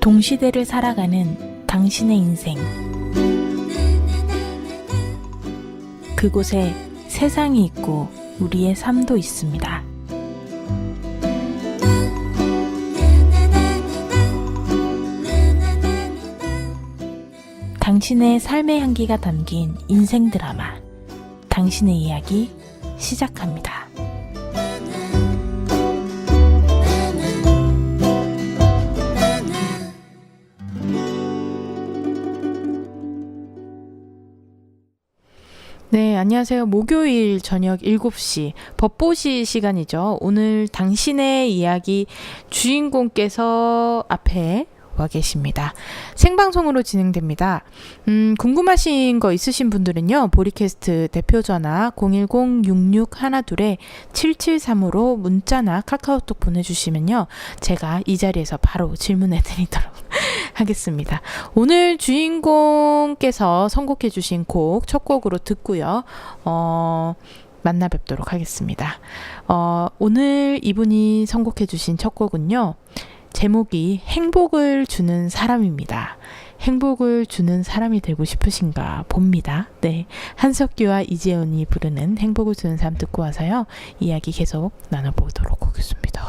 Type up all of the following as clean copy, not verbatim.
동시대를 살아가는 당신의 인생. 그곳에 세상이 있고 우리의 삶도 있습니다. 당신의 삶의 향기가 담긴 인생 드라마, 당신의 이야기 시작합니다. 네, 안녕하세요. 목요일 저녁 7시 법보시 시간이죠. 오늘 당신의 이야기 주인공께서 앞에 와 계십니다. 생방송으로 진행됩니다. 궁금하신 거 있으신 분들은요. 보리캐스트 대표 전화 010-6612-7735로 문자나 카카오톡 보내주시면요. 제가 이 자리에서 바로 질문해 드리도록 하겠습니다. 오늘 주인공께서 선곡해 주신 곡 첫 곡으로 듣고요. 만나 뵙도록 하겠습니다. 오늘 이분이 선곡해 주신 첫 곡은요. 제목이 행복을 주는 사람입니다. 행복을 주는 사람이 되고 싶으신가 봅니다. 네, 한석규와 이재훈이 부르는 행복을 주는 사람 듣고 와서요. 이야기 계속 나눠보도록 하겠습니다.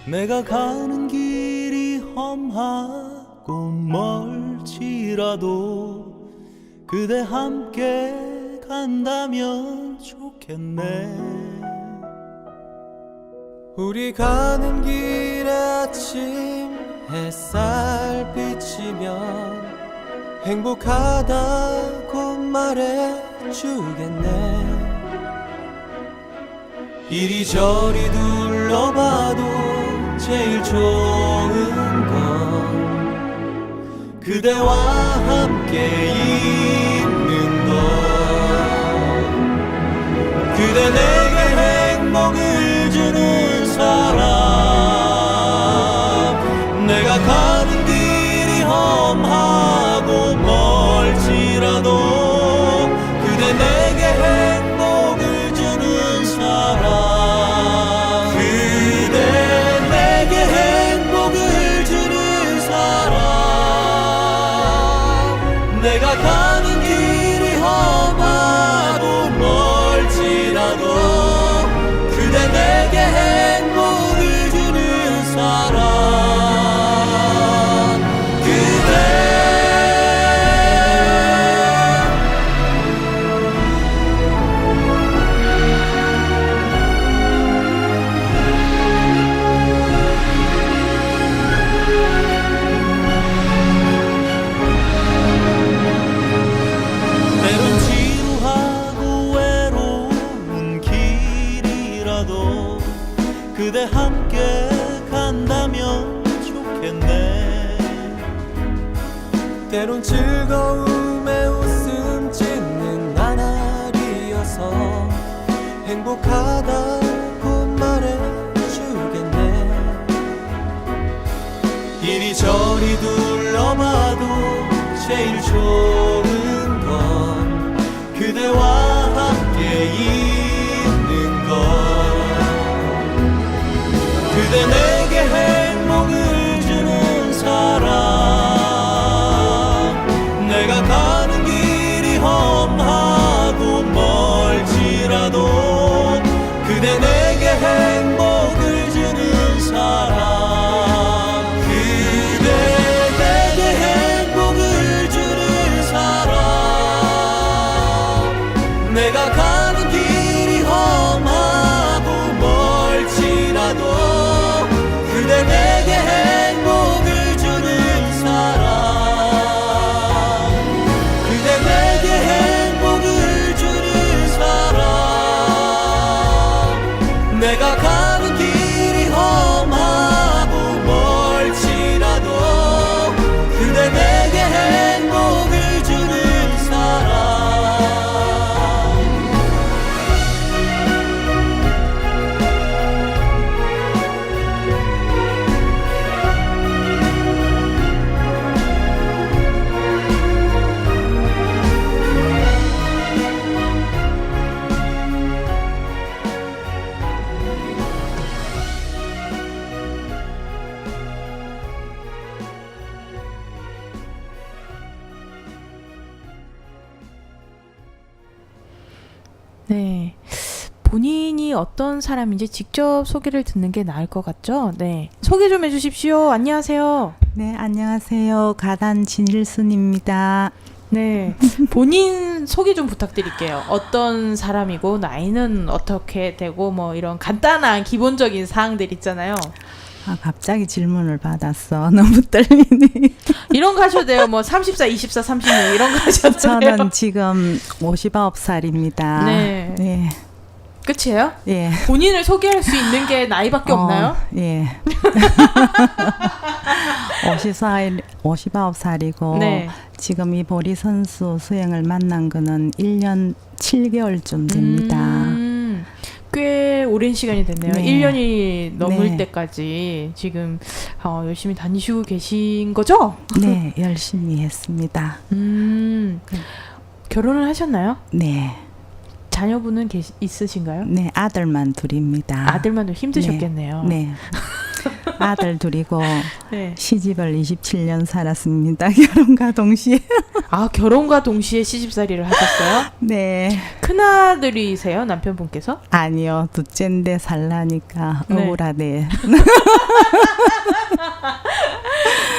내가 가는 길이 험하고 멀지라도 그대 함께 간다면 좋겠네. 우리 가는 길에 아침 햇살 비치면 행복하다고 말해주겠네. 이리저리 둘러봐도 제일 좋은 건 그대와 함께 있는 것. 그대 내게 행복을 주는 사람. 내가 가는 길이 험하고 멀지라도 그대 내게 행복을 주는 사람. 내가 가는 길이 험하고 멀지라도 그대 내게 행복을 주는 사람. 그대 함께 간다면 좋겠네. 때론 즐거움에 웃음 짓는 나날이어서 행복하다고 말해주겠네. 이리저리 둘러봐도 제일 좋은 건 그대와 함께 있는 것. 그대 내게 행복을 주는 사람. 내가 가는 길이 험하고 멀지라도 그대 내게 행복을 주는 사람. 그대 내게 행복을 주는 사람. 내가 가는 길이 험하고 멀지라도 그대 내게 행복을 주는 사람. 그대 내게 행복을 주는 사람. 내가 가는 길이 험하고 멀지라도 그대 내게 행복을 주는 사람. 네. 본인이 어떤 사람인지 직접 소개를 듣는 게 나을 것 같죠? 네. 소개 좀 해주십시오. 안녕하세요. 네, 안녕하세요. 가단 진일순입니다. 네. 본인 소개 좀 부탁드릴게요. 어떤 사람이고, 나이는 어떻게 되고, 뭐, 이런 간단한 기본적인 사항들 있잖아요. 아, 갑자기 질문을 받았어. 너무 떨리니. 이런 거 하셔도 돼요. 뭐, 34, 24, 36, 이런 거 하셔도 돼요. 저는 지금 59살입니다. 네. 네. 끝이에요? 예. 본인을 소개할 수 있는 게 나이밖에 없나요? 예. 59살이고 네. 지금 이 보리 선수 수영을 만난 거는 1년 7개월쯤 됩니다. 꽤 오랜 시간이 됐네요. 네. 1년이 넘을 네. 때까지 지금 열심히 다니시고 계신 거죠? 네, 열심히 했습니다. 결혼을 하셨나요? 네. 자녀분은 있으신가요? 네, 아들만 둘입니다. 아들만도 힘드셨겠네요. 네. 아들 둘이고 네. 시집을 27년 살았습니다. 결혼과 동시에. 아, 결혼과 동시에 시집살이를 하셨어요? 네. 큰아들이세요, 남편분께서? 아니요. 둘째인데 살라니까 네. 억울하네.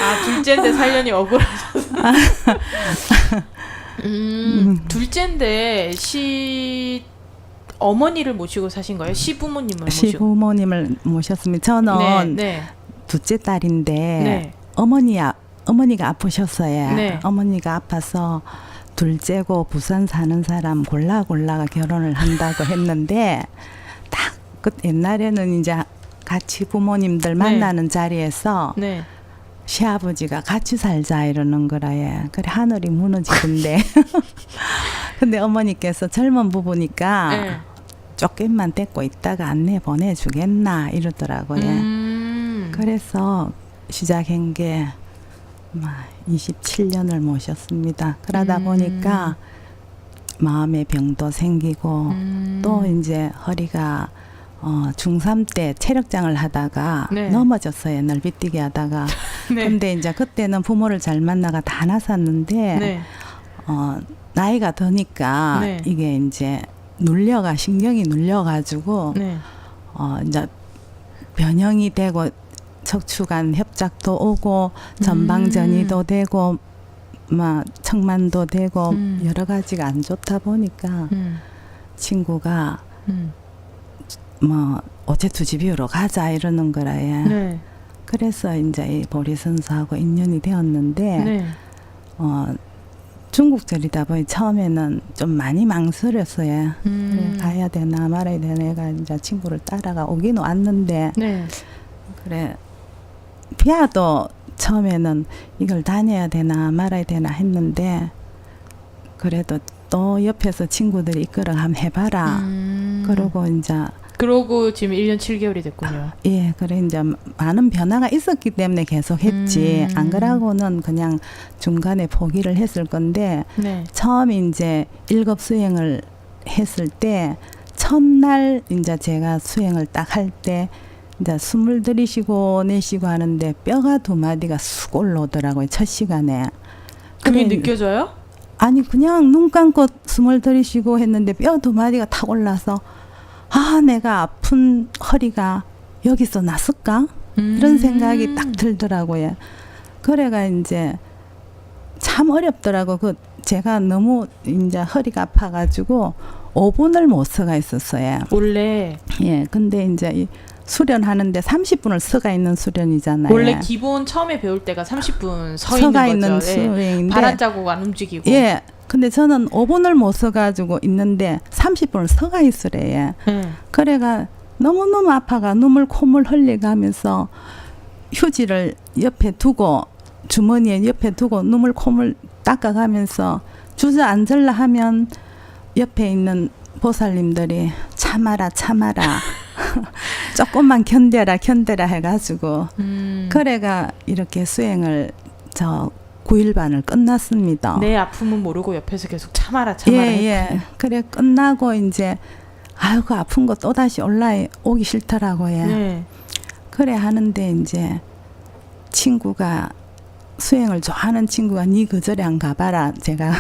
아, 둘째인데 살려니 억울하셔서. 둘째인데 어머니를 모시고 사신 거예요? 시부모님을 모시고? 시부모님을 모셨습니다. 저는 네, 네. 둘째 딸인데 네. 어머니가 아프셨어요. 네. 어머니가 아파서 둘째고 부산 사는 사람 골라가 결혼을 한다고 했는데 딱 그 옛날에는 이제 같이 부모님들 만나는 자리에서 네. 시아버지가 같이 살자 이러는 거라예. 그래 하늘이 무너지던데. 근데 어머니께서 젊은 부부니까 네. 조금만 데리고 있다가 안내 보내주겠나 이러더라고요. 그래서 시작한 게 27년을 모셨습니다. 그러다 보니까 마음의 병도 생기고 또 이제 허리가 중3 때 체력장을 하다가 네. 넘어졌어요. 넓이뛰기 하다가. 네. 근데 이제 그때는 부모를 잘 만나가 다 낳았는데 네. 나이가 드니까 네. 이게 이제 신경이 눌려가지고 네. 이제 변형이 되고 척추관 협작도 오고 전방전이도 되고 막 청만도 되고 여러 가지가 안 좋다 보니까 친구가 뭐 어제 투지비우러 가자 이러는 거라요. 네. 그래서 이제 이 보리 선수하고 인연이 되었는데 네. 중국절이다 보니 처음에는 좀 많이 망설였어요. 그래, 가야 되나 말아야 되나 내가 이제 친구를 따라가 오긴 왔는데 네. 그래 비아도 처음에는 이걸 다녀야 되나 말아야 되나 했는데 그래도 또 옆에서 친구들이 이끌어 한번 해봐라. 그러고 지금 1년 7개월이 됐군요. 예, 그래 이제 많은 변화가 있었기 때문에 계속 했지. 안 그러고는 그냥 중간에 포기를 했을 건데 네. 처음 이제 1급 수행을 했을 때 첫날 이제 제가 수행을 딱 할 때 이제 숨을 들이쉬고 내쉬고 하는데 뼈가 2마디가 쑥 올라오더라고요. 첫 시간에. 그게 그래, 느껴져요? 아니 그냥 눈 감고 숨을 들이쉬고 했는데 뼈 2마디가 탁 올라서 아 내가 아픈 허리가 여기서 났을까? 이런 생각이 딱 들더라고요. 그래가 이제 참 어렵더라고. 제가 너무 이제 허리가 아파가지고 5분을 못 서가 있었어요. 원래 예, 근데 이제 이 수련하는데 30분을 서가 있는 수련이잖아요. 원래 기본 처음에 배울 때가 30분 서가 있는 있는 거죠. 수행인데 발 안 자국 안 움직이고. 예. 근데 저는 5분을 못 서가지고 있는데 30분을 서가 있으래요. 그래가 너무너무 아파가 눈물 콧물 흘려가면서 휴지를 옆에 두고 주머니에 옆에 두고 눈물 콧물 닦아가면서 주저앉으려 하면 옆에 있는 보살님들이 참아라 조금만 견뎌라 해가지고 그래가 이렇게 수행을 9일반을 끝났습니다. 내 아픔은 모르고 옆에서 계속 참아라 예. 그래 끝나고 이제 아이고 아픈 거 또다시 올라오기 싫더라고요. 네. 그래 하는데 이제 친구가 수행을 좋아하는 친구가 니 그 절에 안 가봐라. 제가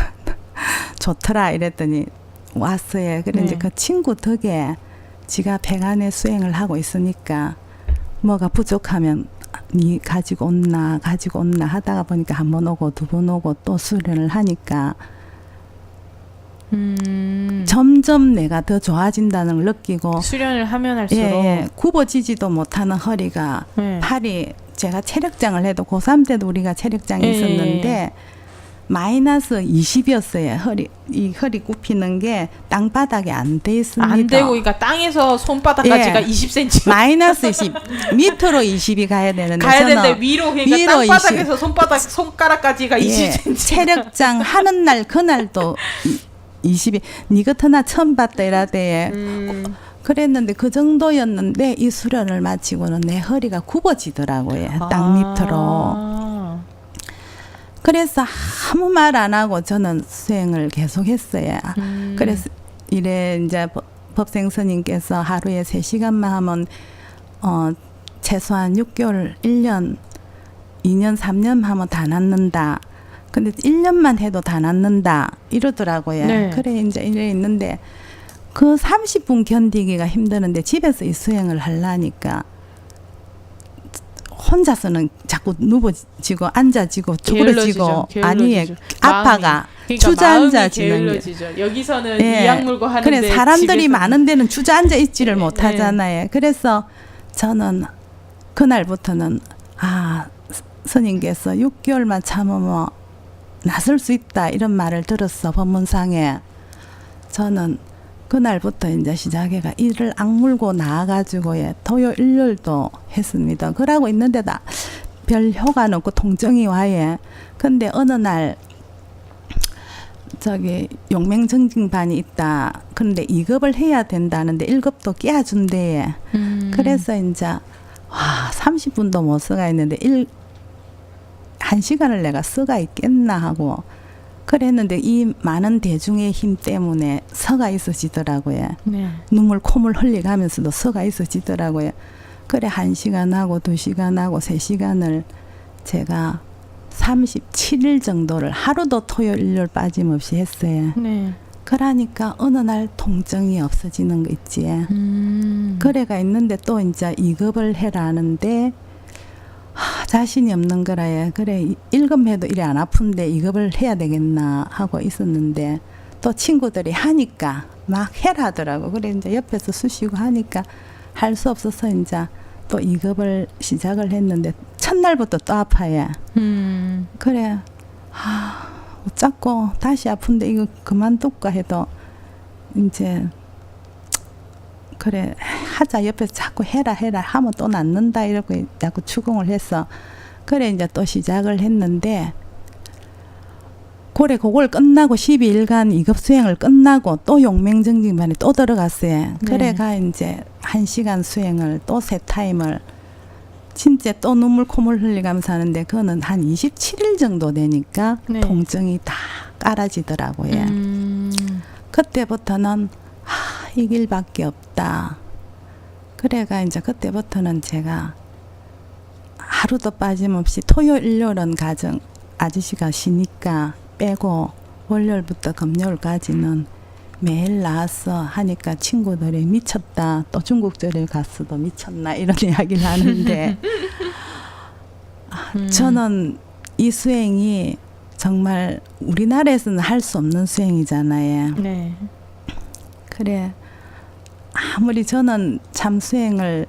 좋더라 이랬더니 왔어요. 그래 네. 이제 그 친구 덕에 지가 백안에 수행을 하고 있으니까 뭐가 부족하면 니 가지고 온나 하다가 보니까 한 번 오고 두 번 오고 또 수련을 하니까 점점 내가 더 좋아진다는 걸 느끼고 수련을 하면 할수록 굽어지지도 못하는 허리가 네. 팔이 제가 체력장을 해도 고3 때도 우리가 체력장이 예, 있었는데 마이너스 20이었어요. 이 허리 굽히는 게 땅바닥에 안 돼 있습니다. 안 되고 그러니까 땅에서 손바닥까지가 예. 20cm 마이너스 20 밑으로 20이 가야 되는데 가야 저는 되는데 위로 그러니까 위로 땅바닥에서 손가락까지가 예, 20cm. 체력장 하는 날 그날도 20이 니 같으나 처음 봤다 이라대 그랬는데 그 정도였는데 이 수련을 마치고는 내 허리가 굽어지더라고요. 땅 밑으로. 그래서 아무 말 안 하고 저는 수행을 계속했어요. 그래서 이래 이제 법생 스님께서 하루에 3시간만 하면 최소한 6개월, 1년, 2년, 3년 하면 다 낫는다. 근데 1년만 해도 다 낫는다 이러더라고요. 네. 그래 이제 이래 있는데 그 30분 견디기가 힘드는데 집에서 이 수행을 하려니까 혼자서는 자꾸 누워지고 앉아지고 쭈그러지고 아니 아파가 그러니까 주저앉아지는 게 게을러지죠. 여기서는 예. 이악 물고 하는데 그래 사람들이 집에서는- 많은 데는 주저앉아 있지를 예, 못하잖아요. 그래서 저는 그날부터는 스님께서 6개월만 참으면 나설 수 있다 이런 말을 들었어 법문상에. 저는 그날부터 이제 시작해가 이를 악물고 나와가지고 토요 일요일도 했습니다. 그러고 있는데도 별 효과는 없고 통증이 와요. 근데 어느 날 저기 용맹정진반이 있다. 그런데 2급을 해야 된다는데 1급도 깨준대. 그래서 이제 30분도 못 써가 있는데 1시간을 내가 써가 있겠나 하고 그랬는데 이 많은 대중의 힘 때문에 서가 있어지더라고요. 네. 눈물 콧물 흘리가면서도 서가 있어지더라고요. 그래 1시간 하고 2시간 하고 3시간을 제가 37일 정도를 하루도 토요일 일요일 빠짐없이 했어요. 네. 그러니까 어느 날 통증이 없어지는 거 있지. 그래가 있는데 또 이제 2급을 해라는데 자신이 없는 거라요. 그래 1급 해도 이래 안 아픈데 2급을 해야 되겠나 하고 있었는데 또 친구들이 하니까 막 해라 하더라고. 그래 이제 옆에서 쑤시고 하니까 할 수 없어서 이제 또 2급을 시작을 했는데 첫날부터 또 아파요. 그래 어쩌고 다시 아픈데 이거 그만둘까 해도 이제 그래 하자 옆에서 자꾸 해라 하면 또 낫는다 이러고 자꾸 추궁을 했어. 그래 이제 또 시작을 했는데 그래 그걸 끝나고 12일간 2급 수행을 끝나고 또 용맹정진반에 또 들어갔어요. 그래가 이제 1시간 수행을 또 세 타임을 진짜 또 눈물 콧물 흘리면서 하는데 그거는 한 27일 정도 되니까 네. 통증이 다 깔아지더라고요. 그때부터는 이 길밖에 없다. 그래가 이제 그때부터는 제가 하루도 빠짐없이 토요일 일요일은 가정 아저씨가 쉬니까 빼고 월요일부터 금요일까지는 매일 나와서 하니까 친구들이 미쳤다. 또 중국절에 갔어도 미쳤나 이런 이야기를 하는데 저는 이 수행이 정말 우리나라에서는 할 수 없는 수행이잖아요. 네. 그래 아무리 저는 참 수행을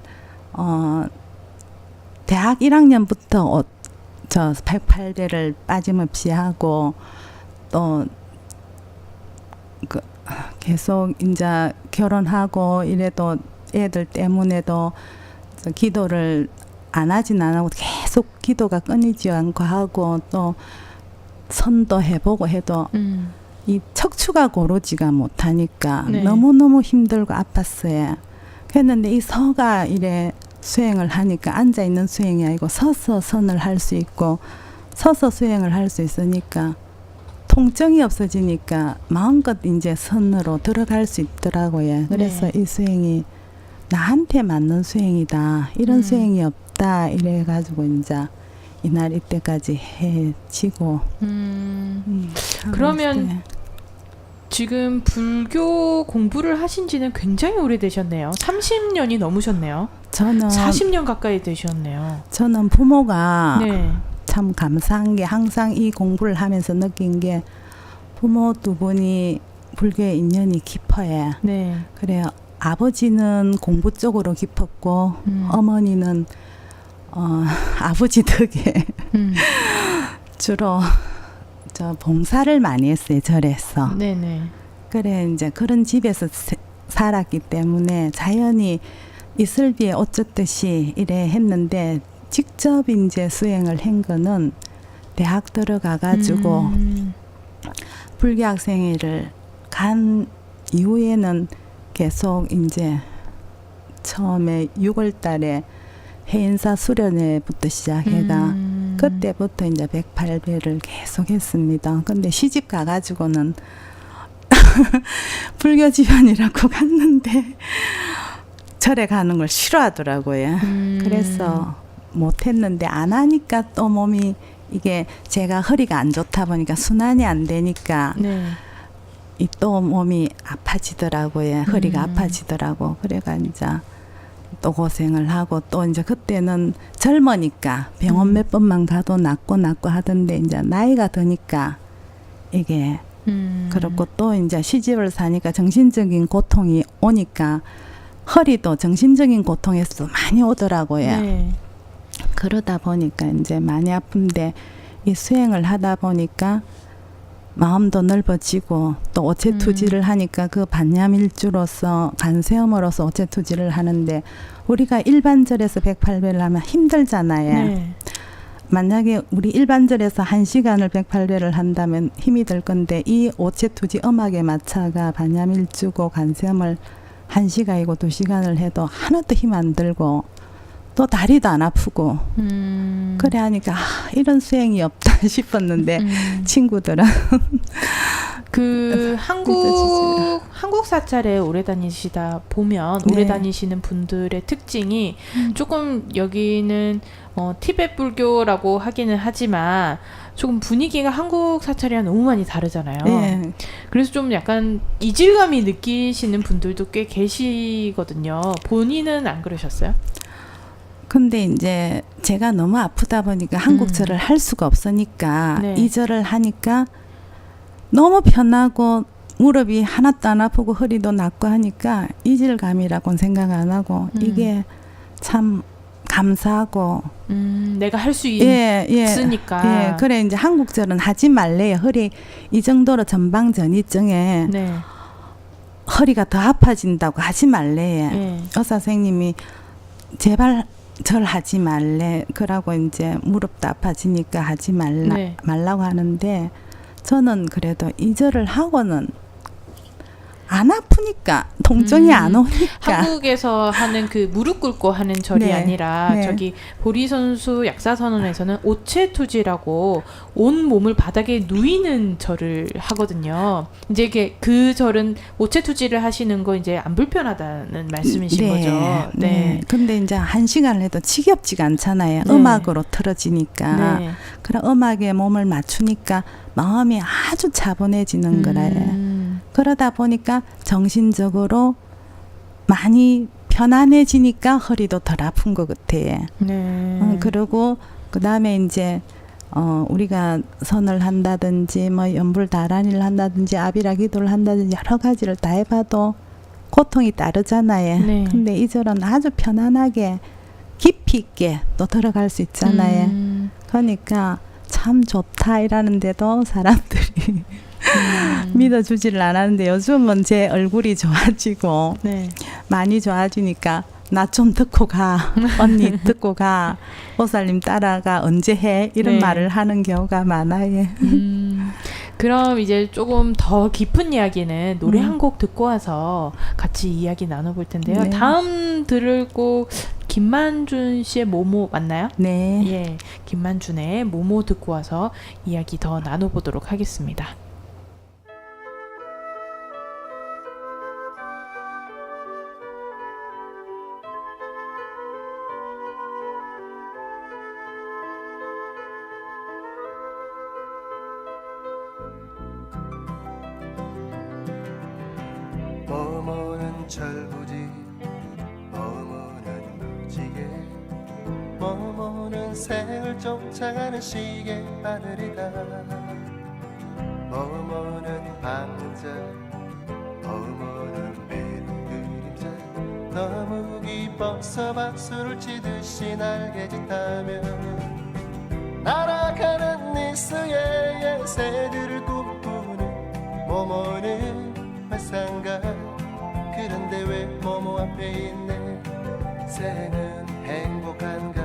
대학 1학년부터 저 108대를 빠짐없이 하고 또 계속 이제 결혼하고 이래도 애들 때문에도 기도를 안 하진 않고 계속 기도가 끊이지 않고 하고 또 선도 해보고 해도 이 척추가 고르지가 못하니까 네. 너무너무 힘들고 아팠어요. 그랬는데 이 서가 이래 수행을 하니까 앉아있는 수행이 아니고 서서 선을 할 수 있고 서서 수행을 할 수 있으니까 통증이 없어지니까 마음껏 이제 선으로 들어갈 수 있더라고요. 그래서 이 수행이 나한테 맞는 수행이다. 이런 수행이 없다. 이래가지고 이제 이날 이때까지 해지고 그러면 네. 지금 불교 공부를 하신 지는 굉장히 오래되셨네요. 30년이 넘으셨네요. 저는 40년 가까이 되셨네요. 저는 부모가 네. 참 감사한 게 항상 이 공부를 하면서 느낀 게 부모 두 분이 불교의 인연이 깊어요. 네. 그래요. 아버지는 공부 쪽으로 깊었고 어머니는 아버지 덕에 주로 저 봉사를 많이 했어요. 절에서. 네네. 그래 이제 그런 집에서 살았기 때문에 자연히 이슬비에 어쩌듯이 이래 했는데 직접 이제 수행을 한 거는 대학 들어가 가지고 불교학생회를 간 이후에는 계속 이제 처음에 6월 달에 해인사 수련회부터 시작해가 그때부터 이제 108배를 계속 했습니다. 근데 시집 가가지고는 불교 집안이라고 갔는데 절에 가는 걸 싫어하더라고요. 그래서 못했는데 안 하니까 또 몸이 이게 제가 허리가 안 좋다 보니까 순환이 안 되니까 네. 이 또 몸이 아파지더라고요. 허리가 아파지더라고. 그래가 이제 또 고생을 하고 또 이제 그때는 젊으니까 병원 몇 번만 가도 낫고 하던데 이제 나이가 드니까 이게 그렇고 또 이제 시집을 사니까 정신적인 고통이 오니까 허리도 정신적인 고통에서 많이 오더라고요. 네. 그러다 보니까 이제 많이 아픈데 이 수행을 하다 보니까 마음도 넓어지고 또 오체투지를 하니까 그 반야밀주로서 간세음으로서 오체투지를 하는데 우리가 일반절에서 108배를 하면 힘들잖아요. 네. 만약에 우리 일반절에서 1시간을 108배를 한다면 힘이 들 건데 이 오체투지 음악에 맞춰가 반야밀주고 간세음을 1시간이고 2시간을 해도 하나도 힘 안 들고 또 다리도 안 아프고 그래 하니까 이런 수행이 없다 싶었는데 친구들은 그 한국 사찰에 오래 다니시다 보면 네. 오래 다니시는 분들의 특징이 조금 여기는 티베트 불교라고 하기는 하지만 조금 분위기가 한국 사찰이랑 너무 많이 다르잖아요. 네. 그래서 좀 약간 이질감이 느끼시는 분들도 꽤 계시거든요. 본인은 안 그러셨어요? 근데 이제 제가 너무 아프다 보니까 한국절을 할 수가 없으니까 네. 이 절을 하니까 너무 편하고 무릎이 하나도 안 아프고 허리도 낫고 하니까 이질감이라고는 생각 안 하고 이게 참 감사하고 내가 할 수 예. 있으니까. 예, 그래 이제 한국절은 하지 말래요. 허리 이 정도로 전방전이증에 네. 허리가 더 아파진다고 하지 말래요. 예. 의사 선생님이 제발 절 하지 말래. 그러고 이제 무릎도 아파지니까 하지 네. 말라고 하는데 저는 그래도 이 절을 하고는 안 아프니까 통증이 안 오니까 한국에서 하는 그 무릎 꿇고 하는 절이 네. 아니라 네. 저기 보리선수 약사선언에서는 오체투지라고 온 몸을 바닥에 누이는 절을 하거든요. 이제 이게 그 절은 오체투지를 하시는 거 이제 안 불편하다는 말씀이신 거죠. 네. 근데 이제 1시간을 해도 지겹지가 않잖아요. 네. 음악으로 틀어지니까. 네. 그럼 음악에 몸을 맞추니까 마음이 아주 차분해지는 거라요. 그러다 보니까 정신적으로 많이 편안해지니까 허리도 덜 아픈 것 같아요. 네. 그리고 그 다음에 이제 우리가 선을 한다든지 뭐 연불다란이를 한다든지 아비라 기도를 한다든지 여러 가지를 다 해봐도 고통이 따르잖아요. 네. 근데 이 절은 아주 편안하게 깊이 있게 또 들어갈 수 있잖아요. 그러니까 참 좋다 이라는데도 사람들이 믿어주지를 않았는데 요즘은 제 얼굴이 좋아지고 네. 많이 좋아지니까 나 좀 듣고 가 언니 듣고 가 보살님 따라가 언제 해 이런 네. 말을 하는 경우가 많아요. 그럼 이제 조금 더 깊은 이야기는 노래 한 곡 듣고 와서 같이 이야기 나눠볼 텐데요. 네. 다음 들을 곡 김만준 씨의 모모 맞나요? 네. 예, 김만준의 모모 듣고 와서 이야기 더 나눠보도록 하겠습니다. 철부지 머무는 무지개 머무는 새를 쫓아가는 시계 바늘이다 머무는 밤자 머무는 매는 그림자 너무 기뻐서 박수를 치듯이 날개짓하며 날아가는 니스의 새들을 꿈꾸는 모모는 화상가 그런데 왜 모모 앞에 있네 새는 행복한가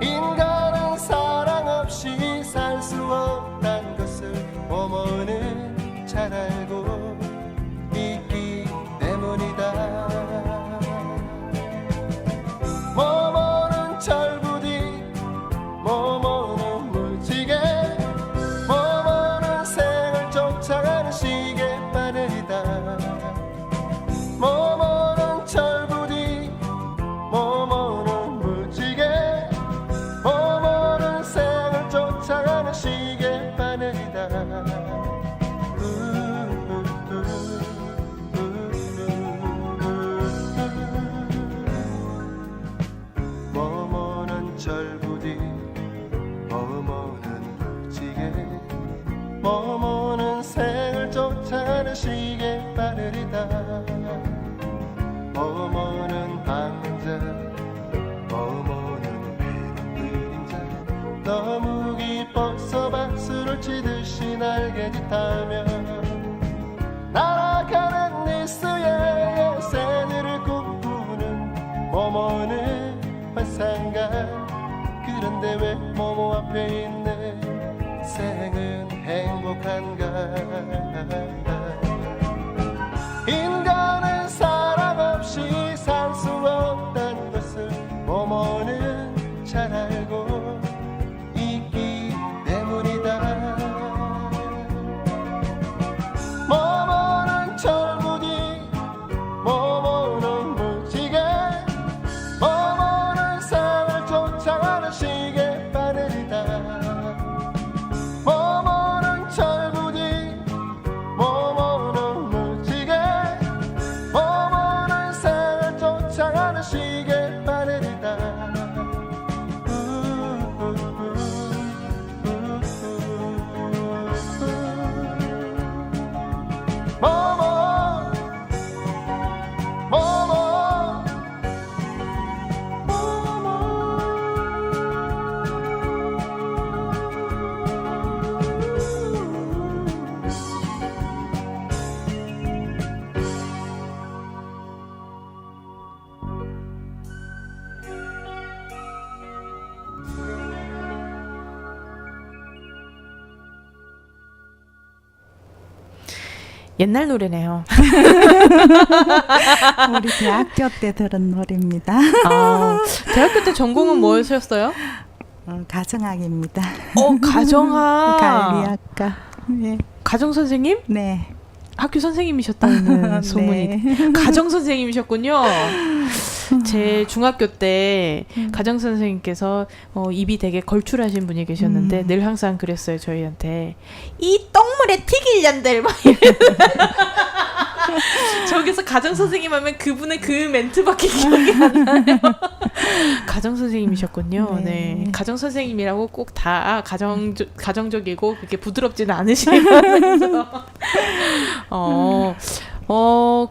인간은 사랑 없이 살 수 없단 것을 모모는 잘 알고 있기 때문이다 모모는 철부디 모모는 무지개 모모는 생을 쫓아가는 시계 바늘이다 모모는 철부디 모모는 무지개 모모는 생을 쫓아가는 시계 바늘이다 모모는 철부디 모모는 무지개 모모는 생을 쫓아가는 시계 바늘이다 모모는 방자 모모는 배는 그림자 너무 기뻐서 박수를 치듯이 날개짓하며 날아가는 니스의 새들을 꿈꾸는 모모는 환상가 그런데 왜 모모 앞에 있네 생은 행복한가 인간은 사랑 없이 살 수 없다는 것을 모모는 잘 알고 있기 때문이다 모모는 철부디 모모는 무지개 모모는 상을 쫓아가는 시계 바늘이다 모모는 철부디 모모는 무지개 모모는 상을 쫓아가는 시계 바늘이다 모모 모모 옛날 노래네요. 우리 대학교 때 들은 노래입니다. 아, 대학교 때 전공은 뭐였어요? 가정학입니다. 가정학. 관리학과. 네. 가정 선생님? 네. 학교 선생님이셨다는 소문이. 네. 가정 선생님이셨군요. 제 중학교 때 가정 선생님께서 입이 되게 걸출하신 분이 계셨는데 늘 항상 그랬어요 저희한테 이 똥물에 튀길년들 막 저기서 가정 선생님 하면 그분의 그 멘트밖에 기억이 안 나요. 가정 선생님이셨군요. 네. 네. 가정 선생님이라고 꼭 다 가정적이고 그렇게 부드럽지는 않으시면서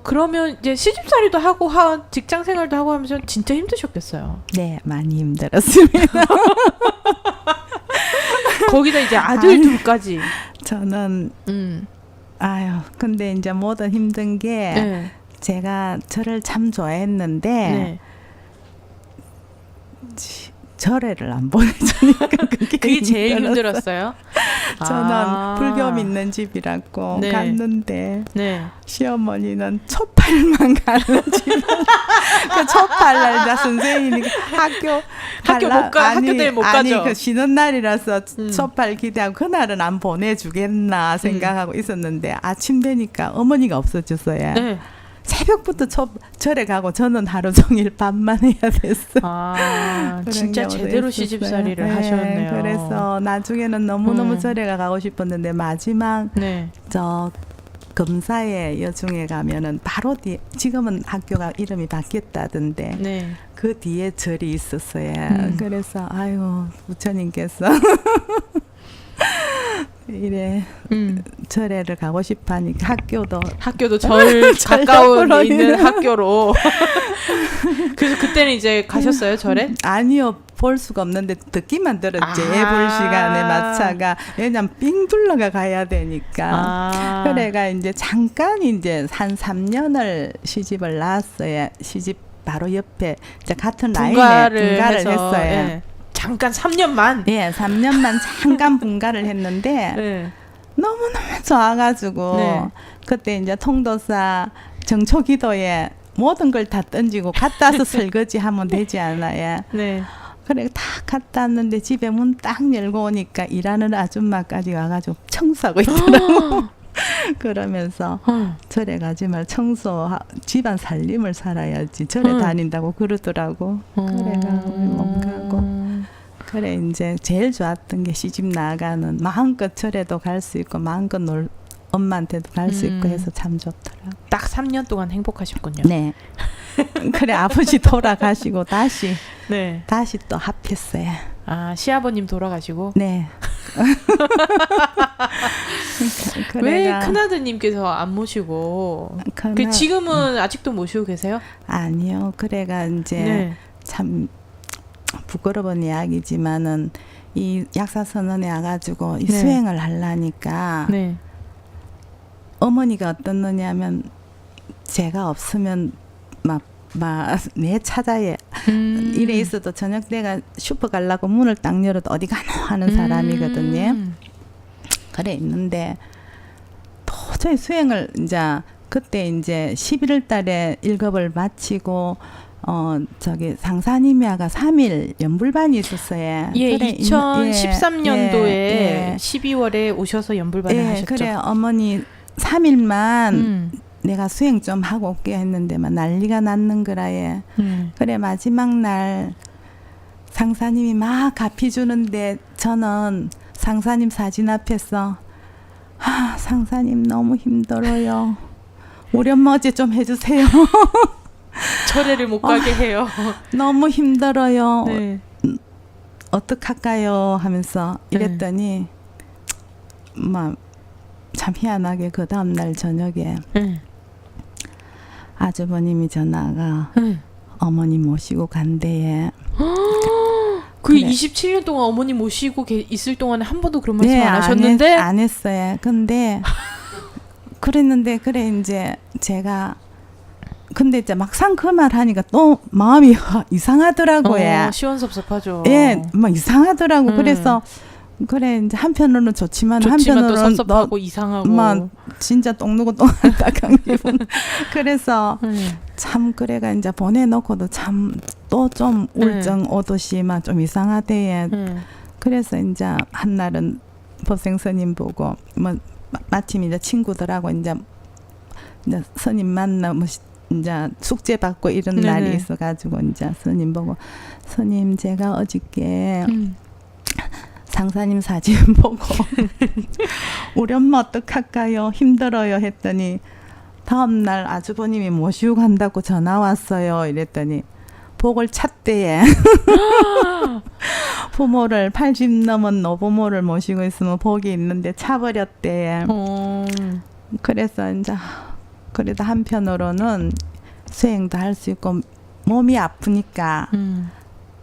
그러면 이제 시집살이도 하고 직장 생활도 하고 하면서 진짜 힘드셨겠어요. 네, 많이 힘들었습니다. 거기다 이제 아들 둘까지. 저는 근데 이제 뭐든 힘든 게 네. 제가 저를 참 좋아했는데 네. 절에를 안 보내주니까 그게 제일 힘들었어요. 저는 불교 믿는 집이라고 네. 갔는데 네. 시어머니는 초팔만 가는 집. 그 초팔 날자 선생님이 학교 못 가, 학교 때문에 못 가죠. 아니 그 쉬는 날이라서 초팔 기대하고 그날은 안 보내주겠나 생각하고 있었는데 아침 되니까 어머니가 없어졌어요. 네. 새벽부터 절에 가고 저는 하루 종일 밥만 해야 됐어. 진짜 제대로 있었어요. 시집살이를 네, 하셨네요. 그래서 나중에는 너무너무 절에 가고 싶었는데 마지막 네. 저 검사에 여중에 가면은 바로 뒤에 지금은 학교가 이름이 바뀌었다던데 네. 그 뒤에 절이 있었어요. 그래서 아유 부처님께서 이래 절에를 가고 싶으니까 학교도 절 가까운 옆으로 있는 학교로. 그래서 그때는 이제 가셨어요, 절에? 아니요 볼 수가 없는데 듣기만 들었지. 아. 예불 시간에 마차가 왜냐면 삥 둘러가 가야 되니까. 아. 그래가 이제 잠깐 이제 한 3년을 시집을 나왔어요. 시집 바로 옆에 이제 같은 라인에 분가를 해서, 했어요. 예. 잠깐 3년만. 예, 3년만 잠깐 분가를 했는데 네. 너무너무 좋아가지고 네. 그때 이제 통도사 정초기도에 모든 걸 다 던지고 갔다 와서 설거지 하면 되지 않아요. 네. 그래 다 갔다 왔는데 집에 문 딱 열고 오니까 일하는 아줌마까지 와가지고 청소하고 있더라고. 그러면서 절에 가지 말 집안 살림을 살아야지 절에 다닌다고 그러더라고. 그래가 우리 몸 가고. 그래 이제 제일 좋았던 게 시집 나가는 마음껏 절에도 갈 수 있고 마음껏 엄마한테도 갈 수 있고 해서 참 좋더라고. 딱 3년 동안 행복하셨군요. 네. 그래 아버지 돌아가시고 다시 네. 또 합했어요. 아, 시아버님 돌아가시고. 네. 왜 큰아드님께서 안 모시고? 그 지금은 아직도 모시고 계세요? 아니요. 그래가 이제 네. 참 부끄러운 이야기지만은 이 약사선언에 와가지고 이 네. 수행을 하려니까 네. 어머니가 어떻느냐면 제가 없으면 막 내 찾아에 이래 있어도 저녁 때가 슈퍼 가려고 문을 딱 열어도 어디 가노 하는 사람이거든요. 그래 있는데 도저히 수행을 이제 그때 이제 11월 달에 1급을 마치고 저기 상사님야가 3일 연불반이 있었어요. 예, 그래, 2013년도에 예. 12월에 오셔서 연불반을 하셨죠. 그래 어머니 3일만 내가 수행 좀 하고 올게 했는데만 난리가 났는 거라예. 그래 마지막 날 상사님이 막 갚이 주는데 저는 상사님 사진 앞에서 상사님 너무 힘들어요. 우리 엄마 어째 좀 해주세요. 절에를 못 가게 해요. 너무 힘들어요. 네. 어떡할까요? 하면서 이랬더니 막 참 희한하게 그 다음날 저녁에 아주버님이 전화가 어머니 모시고 간대에 그 그래. 27년 동안 어머니 모시고 있을 동안에 한 번도 그런 말씀 안 하셨는데? 안 했어요. 근데 그랬는데 그래 이제 제가 근데 이제 막상 그 말 하니까 또 마음이 이상하더라고요. 시원섭섭하죠. 예, 막 이상하더라고. 그래서 그래 이제 한편으로는 좋지만 또 한편으로는 섭섭하고 이상하고 막 진짜 똥 누고 똥 안타까운 기분. 그래서 참 그래가 이제 보내놓고도 참 또 좀 울증 오듯이 막 좀 이상하대요. 그래서 이제 한날은 법생 스님 보고 뭐 마침 이제 친구들하고 이제 스님 만나 뭐 이제 숙제 받고 이런 날이 있어가지고 이제 스님 보고 스님 제가 어저께 상사님 사진 보고 우리 엄마 어떡할까요? 힘들어요 했더니 다음날 아주버님이 모시고 간다고 전화 왔어요. 이랬더니 복을 찼대요. 부모를 80 넘은 노부모를 모시고 있으면 복이 있는데 차버렸대요. 그래서 이제 그래도 한편으로는 수행도 할 수 있고 몸이 아프니까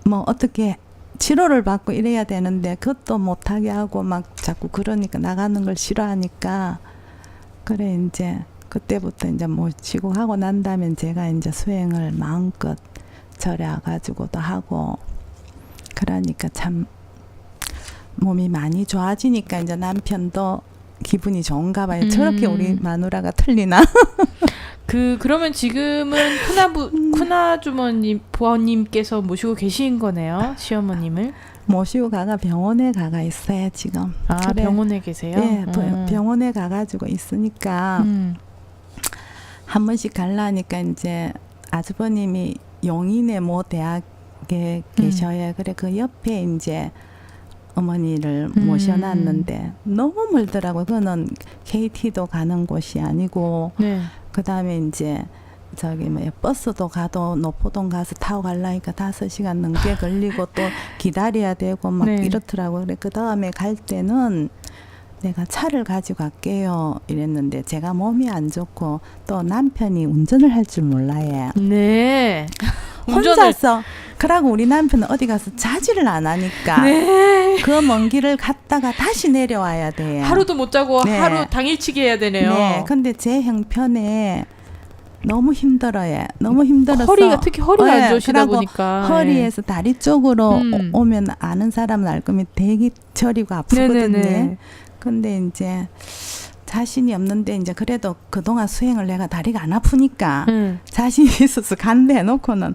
뭐 어떻게 치료를 받고 이래야 되는데 그것도 못하게 하고 막 자꾸 그러니까 나가는 걸 싫어하니까 그래 이제 그때부터 이제 모시고 하고 난 다음에 제가 이제 수행을 마음껏 절에 와가지고도 하고 그러니까 참 몸이 많이 좋아지니까 이제 남편도 기분이 좋은가 봐요. 저렇게 우리 마누라가 틀리나? 그러면 지금은 큰아주머님 부모님께서 모시고 계신 거네요, 시어머님을. 모시고 가가 병원에 가가 있어요 지금. 아 그래. 병원에 계세요? 네, 병원에 가가지고 있으니까 한 번씩 갈라니까 이제 아주버님이 용인의 모 대학에 계셔요. 그래 그 옆에 이제 어머니를 모셔놨는데 너무 멀더라고요. 그거는 KT도 가는 곳이 아니고 네. 그다음에 이제 저기 뭐야 버스도 가도 노포동 가서 타고 가려니까 5시간 넘게 걸리고 또 기다려야 되고 막 네. 이렇더라고요. 그래 그다음에 갈 때는 내가 차를 가지고 갈게요 이랬는데 제가 몸이 안 좋고 또 남편이 운전을 할 줄 몰라요. 네. 운전을 혼자서 그러고 우리 남편은 어디 가서 자지를 안 하니까 네. 그 먼 길을 갔다가 다시 내려와야 돼요. 하루도 못 자고 네. 하루 당일치기 해야 되네요. 네, 근데 제 형편에 너무 힘들어요. 너무 힘들어서 허리가 특히 허리가 안 네, 좋으시다 그러고 보니까 허리에서 다리 쪽으로 음. 오면 아는 사람은 알 거면 되게 저리고 아프거든요. 네네네. 근데 이제 자신이 없는데 이제 그래도 그동안 수행을 내가 다리가 안 아프니까 자신이 있어서 간대 해놓고는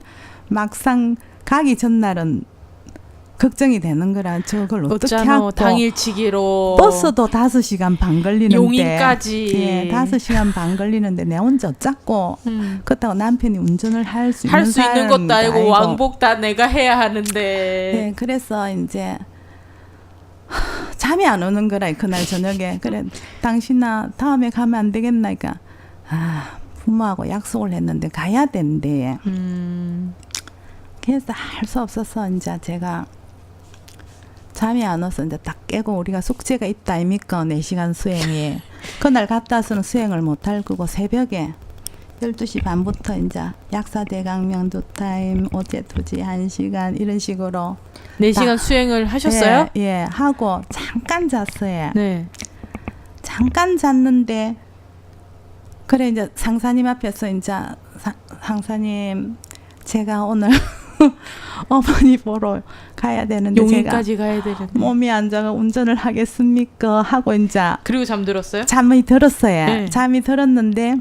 막상 가기 전날은 걱정이 되는 거라 저걸 어떻게 어쩌노 하고 당일치기로 버스도 5시간 반 걸리는데 용인까지 예, 5시간 반 걸리는데 내 혼자 어쩌고 그렇다고 남편이 운전을 할 수 있는 할 수 있는 사람도 것도 아니고 왕복 다 내가 해야 하는데 네, 그래서 이제 잠이 안 오는 거라 그날 저녁에 그래 당신아 다음에 가면 안 되겠나 그러니까 부모하고 약속을 했는데 가야 된대. 그래서 할 수 없어서 이제 제가 잠이 안 와서 이제 딱 깨고 우리가 숙제가 있다 아닙니까 4시간 수행이 그날 갔다 와서는 수행을 못 할 거고 새벽에 12시 반부터 이제 약사대강명 2타임 오제투지 1시간 이런 식으로 4시간 수행을 하셨어요? 예, 예 하고 잠깐 잤어요. 네. 잠깐 잤는데 그래 이제 상사님 앞에서 이제 상사님 제가 오늘 어머니 보러 가야 되는데 용인까지 가야 되는데 제가 몸이 안 좋아 운전을 하겠습니까 하고 이제 그리고 잠들었어요? 잠이 들었어요. 네. 잠이 들었는데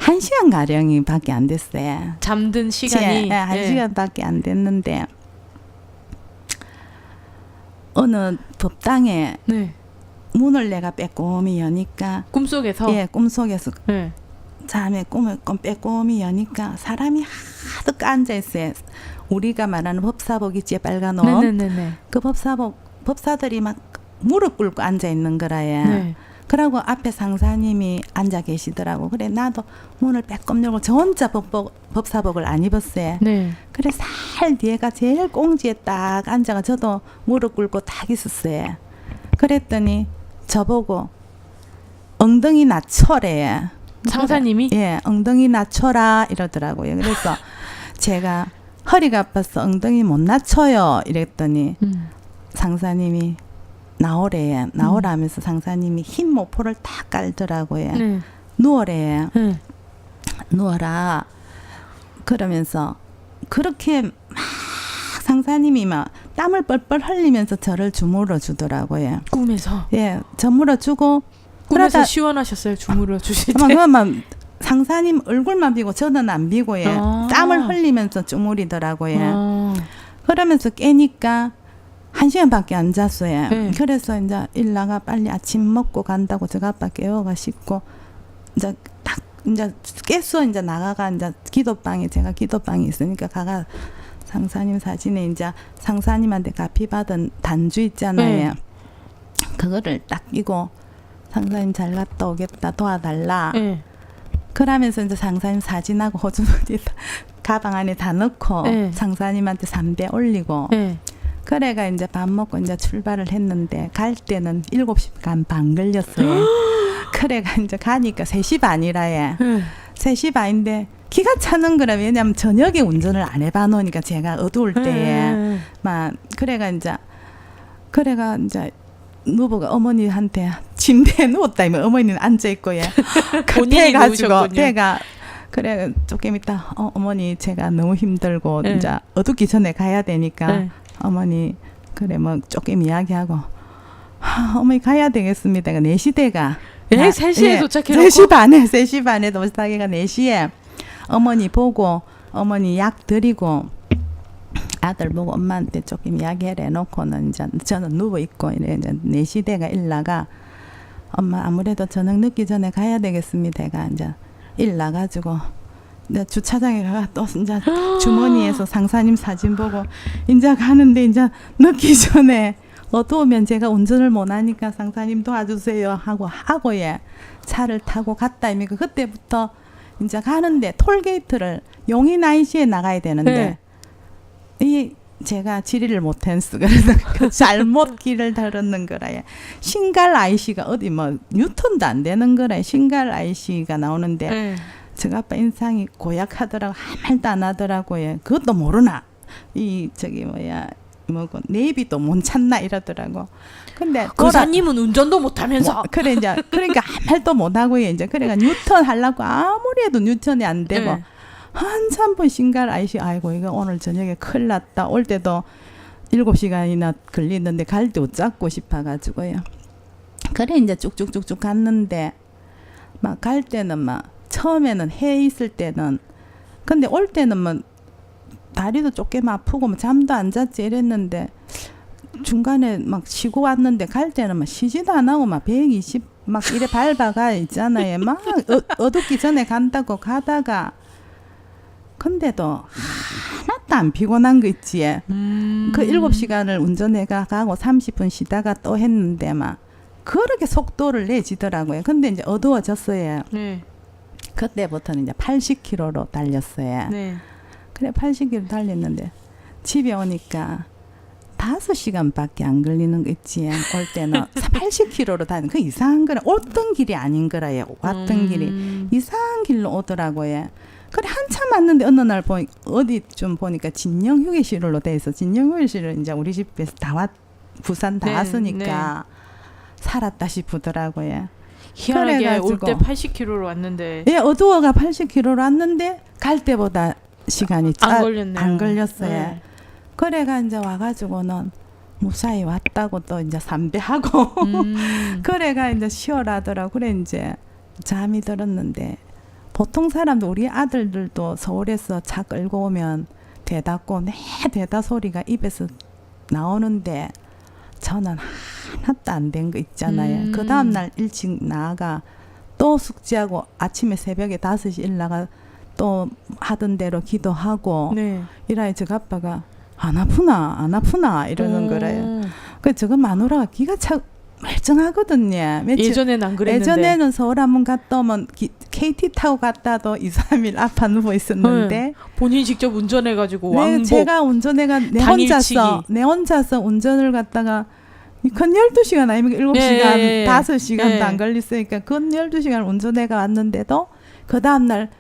1시간 가량이 밖에 안 됐어요. 잠든 시간이 예, 1시간밖에 안 됐는데 어느 법당에 네. 문을 내가 빼꼼히 여니까 꿈속에서 예 꿈속에서 네. 잠에 꿈을 빼꼼히 여니까 사람이 하득 앉아 있어요. 우리가 말하는 법사복 있지 빨간 옷. 네네네네. 그 법사들이 막 무릎 꿇고 앉아 있는 거라요. 네. 그러고 앞에 상사님이 앉아 계시더라고. 그래 나도 문을 빼꼼 열고 저 혼자 법사복을 안 입었어요. 네. 그래 살 뒤에가 제일 꽁지에 딱 앉아가 저도 무릎 꿇고 딱 있었어요. 그랬더니 저보고 엉덩이 낮춰래. 상사님이? 예, 엉덩이 낮춰라 이러더라고요. 그래서 제가 허리가 아파서 엉덩이 못 낮춰요 이랬더니 상사님이 나오래. 나오라면서 상사님이 흰 모포를 딱 깔더라고요. 네. 누워래. 네. 누워라. 그러면서 그렇게 막 상사님이 막 땀을 뻘뻘 흘리면서 저를 주물러 주더라고요. 꿈에서 예, 저물어 주고 꿈에서 그러다 시원하셨어요? 주물러 주실 때? 그만 상사님 얼굴만 비고 저는 안 비고요. 아. 땀을 흘리면서 주무리더라고요. 아. 그러면서 깨니까 1시간밖에 안 잤어요. 네. 그래서 이제 일 나가 빨리 아침 먹고 간다고 제가 아빠 깨워가 씻고 이제 딱 이제 깼어 이제 나가가 이제 기도방에 제가 기도방이 있으니까 가가 상사님 사진에 이제 상사님한테 가피 받은 단주 있잖아요. 네. 그거를 딱 끼고 상사님 잘 갔다 오겠다 도와달라. 네. 그러면서 이제 상사님 사진하고 호주머니 가방 안에 다 넣고 네. 상사님한테 3배 올리고 네. 그래가 이제 밥 먹고 이제 출발을 했는데 갈 때는 7시간 반 걸렸어요. 그래가 이제 가니까 3시 반이라에 3시 반인데 기가 차는 거라 왜냐면 저녁에 운전을 안 해봐 놓으니까 제가 어두울 때에 막 그래가 이제 누보가 어머니한테 침대에 누웠다면 어머니는 앉아 있고요. 본인이 가지고 누우셨군요. 배가 그래 조금 있다 어머니 제가 너무 힘들고 네. 이제 어둡기 전에 가야 되니까 네. 어머니 그래 뭐 조금 이야기하고 어머니 가야 되겠습니다. 4시 대가 3시에 도착해놓고 3시 반에 도착해가 4시에 어머니 보고 어머니 약 드리고 아들 보고 엄마한테 조금 이야기를 해놓고는 이제 저는 누워 있고 이래 이제 4시 대가 일나가 엄마 아무래도 저녁 늦기 전에 가야 되겠습니다. 이제 일 나가지고 내 주차장에 가가 또 이제 주머니에서 상사님 사진 보고 이제 가는데 이제 늦기 전에 어두우면 제가 운전을 못하니까 상사님 도와주세요 하고 예 차를 타고 갔다 이니까 그때부터 이제 가는데 톨게이트를 용인 IC에 나가야 되는데 이 제가 지리를 못했어. 그래서 그 잘못 길을 들었는 거라요. 신갈 IC가 어디 뭐 뉴턴도 안 되는 거라. 신갈 IC가 나오는데 제가 아빠 인상이 고약하더라고. 아무 말도 안 하더라고요. 그것도 모르나. 이 저기 뭐야 뭐고 네이비도 못 찾나 이러더라고. 근데 교사님은 운전도 못하면서 뭐, 그래 이제 그러니까 아무 말도 못 하고요. 이제 그러니까 뉴턴 하려고 아무리 해도 뉴턴이 안 되고. 한참 번 신갈 IC 아이고 이거 오늘 저녁에 큰일 났다. 올 때도 7시간이나 걸리는데 갈 때 웃잡고 싶어가지고요. 그래 이제 쭉쭉쭉쭉 갔는데 막 갈 때는 막 처음에는 해 있을 때는 근데 올 때는 뭐 다리도 조금 아프고 뭐 잠도 안 잤지 이랬는데 중간에 막 쉬고 왔는데 갈 때는 막 쉬지도 안 하고 막 120 막 이래 밟아가 있잖아요. 막 어둡기 전에 간다고 가다가 근데도 하나도 안 피곤한 거 있지. 그 7시간을 운전해가 가고 30분 쉬다가 또 했는데 막 그렇게 속도를 내지더라고요. 근데 이제 어두워졌어요. 그때부터는 이제 80km로 달렸어요. 그래 80km 달렸는데 집에 오니까 5시간밖에 안 걸리는 거 있지. 올 때는 80km로 다니는 그 이상한 거라 왔던 길이 아닌 거라요. 왔던 길이 이상한 길로 오더라고요. 그래 한참 왔는데 어느 날 어디 좀 보니까 진영 휴게실로 돼 있어. 진영 휴게실을 이제 우리 집에서 부산 다 왔으니까 살았다 싶더라고요. 희한하게 올 때 80km로 왔는데 예, 어두워가 80km로 왔는데 갈 때보다 시간이 안 걸렸어요. 그래가 이제 와가지고는 무사히 왔다고 또 이제 삼배하고 그래가 이제 쉬어라더라고. 그래 이제 잠이 들었는데 보통 사람도 우리 아들들도 서울에서 차 끌고 오면 대답고 네 대다 소리가 입에서 나오는데 저는 하나도 안 된 거 있잖아요. 그 다음날 일찍 나가 또 숙제하고 아침에 새벽에 5시 일나가 또 하던 대로 기도하고 이라에 저 아빠가 안 아프나 이러는 거래요. 그 저거 마누라가 기가 차 멀쩡하거든요. 예전에는 안 그랬는데. 예전에는 서울 한번 갔다 오면 KT 타고 갔다도 2, 3일 아파 누워 있었는데 본인이 직접 운전해가지고 네, 왕복 제가 운전해가 내 혼자서 운전을 갔다가 건 12시간 아니면 7시간 5시간도 안 걸렸으니까 건 12시간 운전해가 왔는데도 그 다음날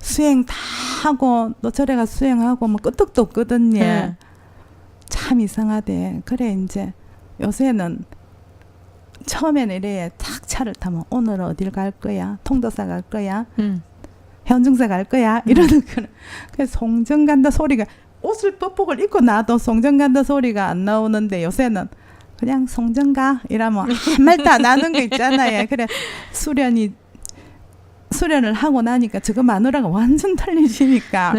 수행 다 하고 또 저래가 수행하고 뭐 끄떡도 없거든요. 참 이상하대. 그래 이제 요새는 처음에는 이래 탁 차를 타면 오늘 어딜 갈 거야? 통도사 갈 거야? 현중사 갈 거야? 이러는 거는 그래서 송정 간다 소리가 옷을 뻑뻑을 입고 나도 송정 간다 소리가 안 나오는데 요새는 그냥 송정 가 이러면 한 말도 안 하는 거 있잖아요. 그래 수련을 하고 나니까 저거 마누라가 완전 달리시니까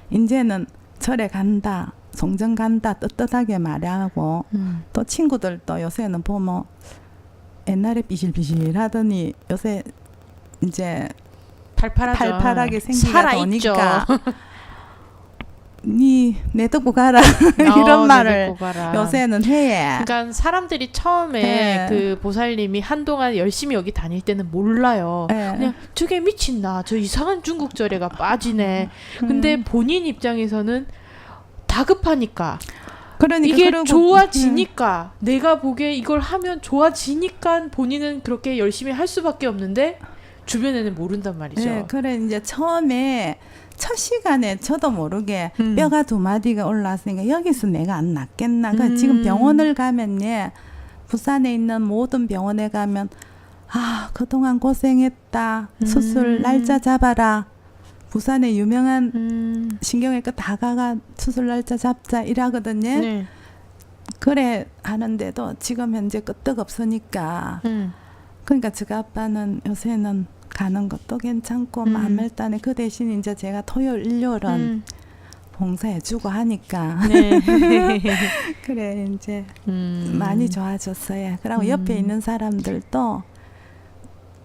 이제는 절에 간다. 송정 간다 떳떳하게 말하고 또 친구들도 요새는 보면 옛날에 비실비실하더니 요새 이제 팔팔하게 생기가 도니까 내 듣고 가라 이런 말을 요새는 해. 그러니까 사람들이 처음에 그 보살님이 한동안 열심히 여기 다닐 때는 몰라요. 그냥 저게 미친나 저 이상한 중국절에가 빠지네. 근데 본인 입장에서는 다급하니까 그러니까 이게 좋아지니까 내가 보기에 이걸 하면 좋아지니까 본인은 그렇게 열심히 할 수밖에 없는데 주변에는 모른단 말이죠. 그래 이제 처음에 첫 시간에 저도 모르게 뼈가 2마디가 올라왔으니까 여기서 내가 안 낫겠나. 그러니까 지금 병원을 가면 부산에 있는 모든 병원에 가면 그동안 고생했다. 수술 날짜 잡아라. 부산에 유명한 신경외과 다 가가 수술 날짜 잡자 이러거든요. 그래 하는데도 지금 현재 끄떡 없으니까 그러니까 제가 아빠는 요새는 가는 것도 괜찮고 만말단에 그 대신 이제 제가 토요일 일요일은 봉사해주고 하니까 그래 이제 많이 좋아졌어요. 그리고 옆에 있는 사람들도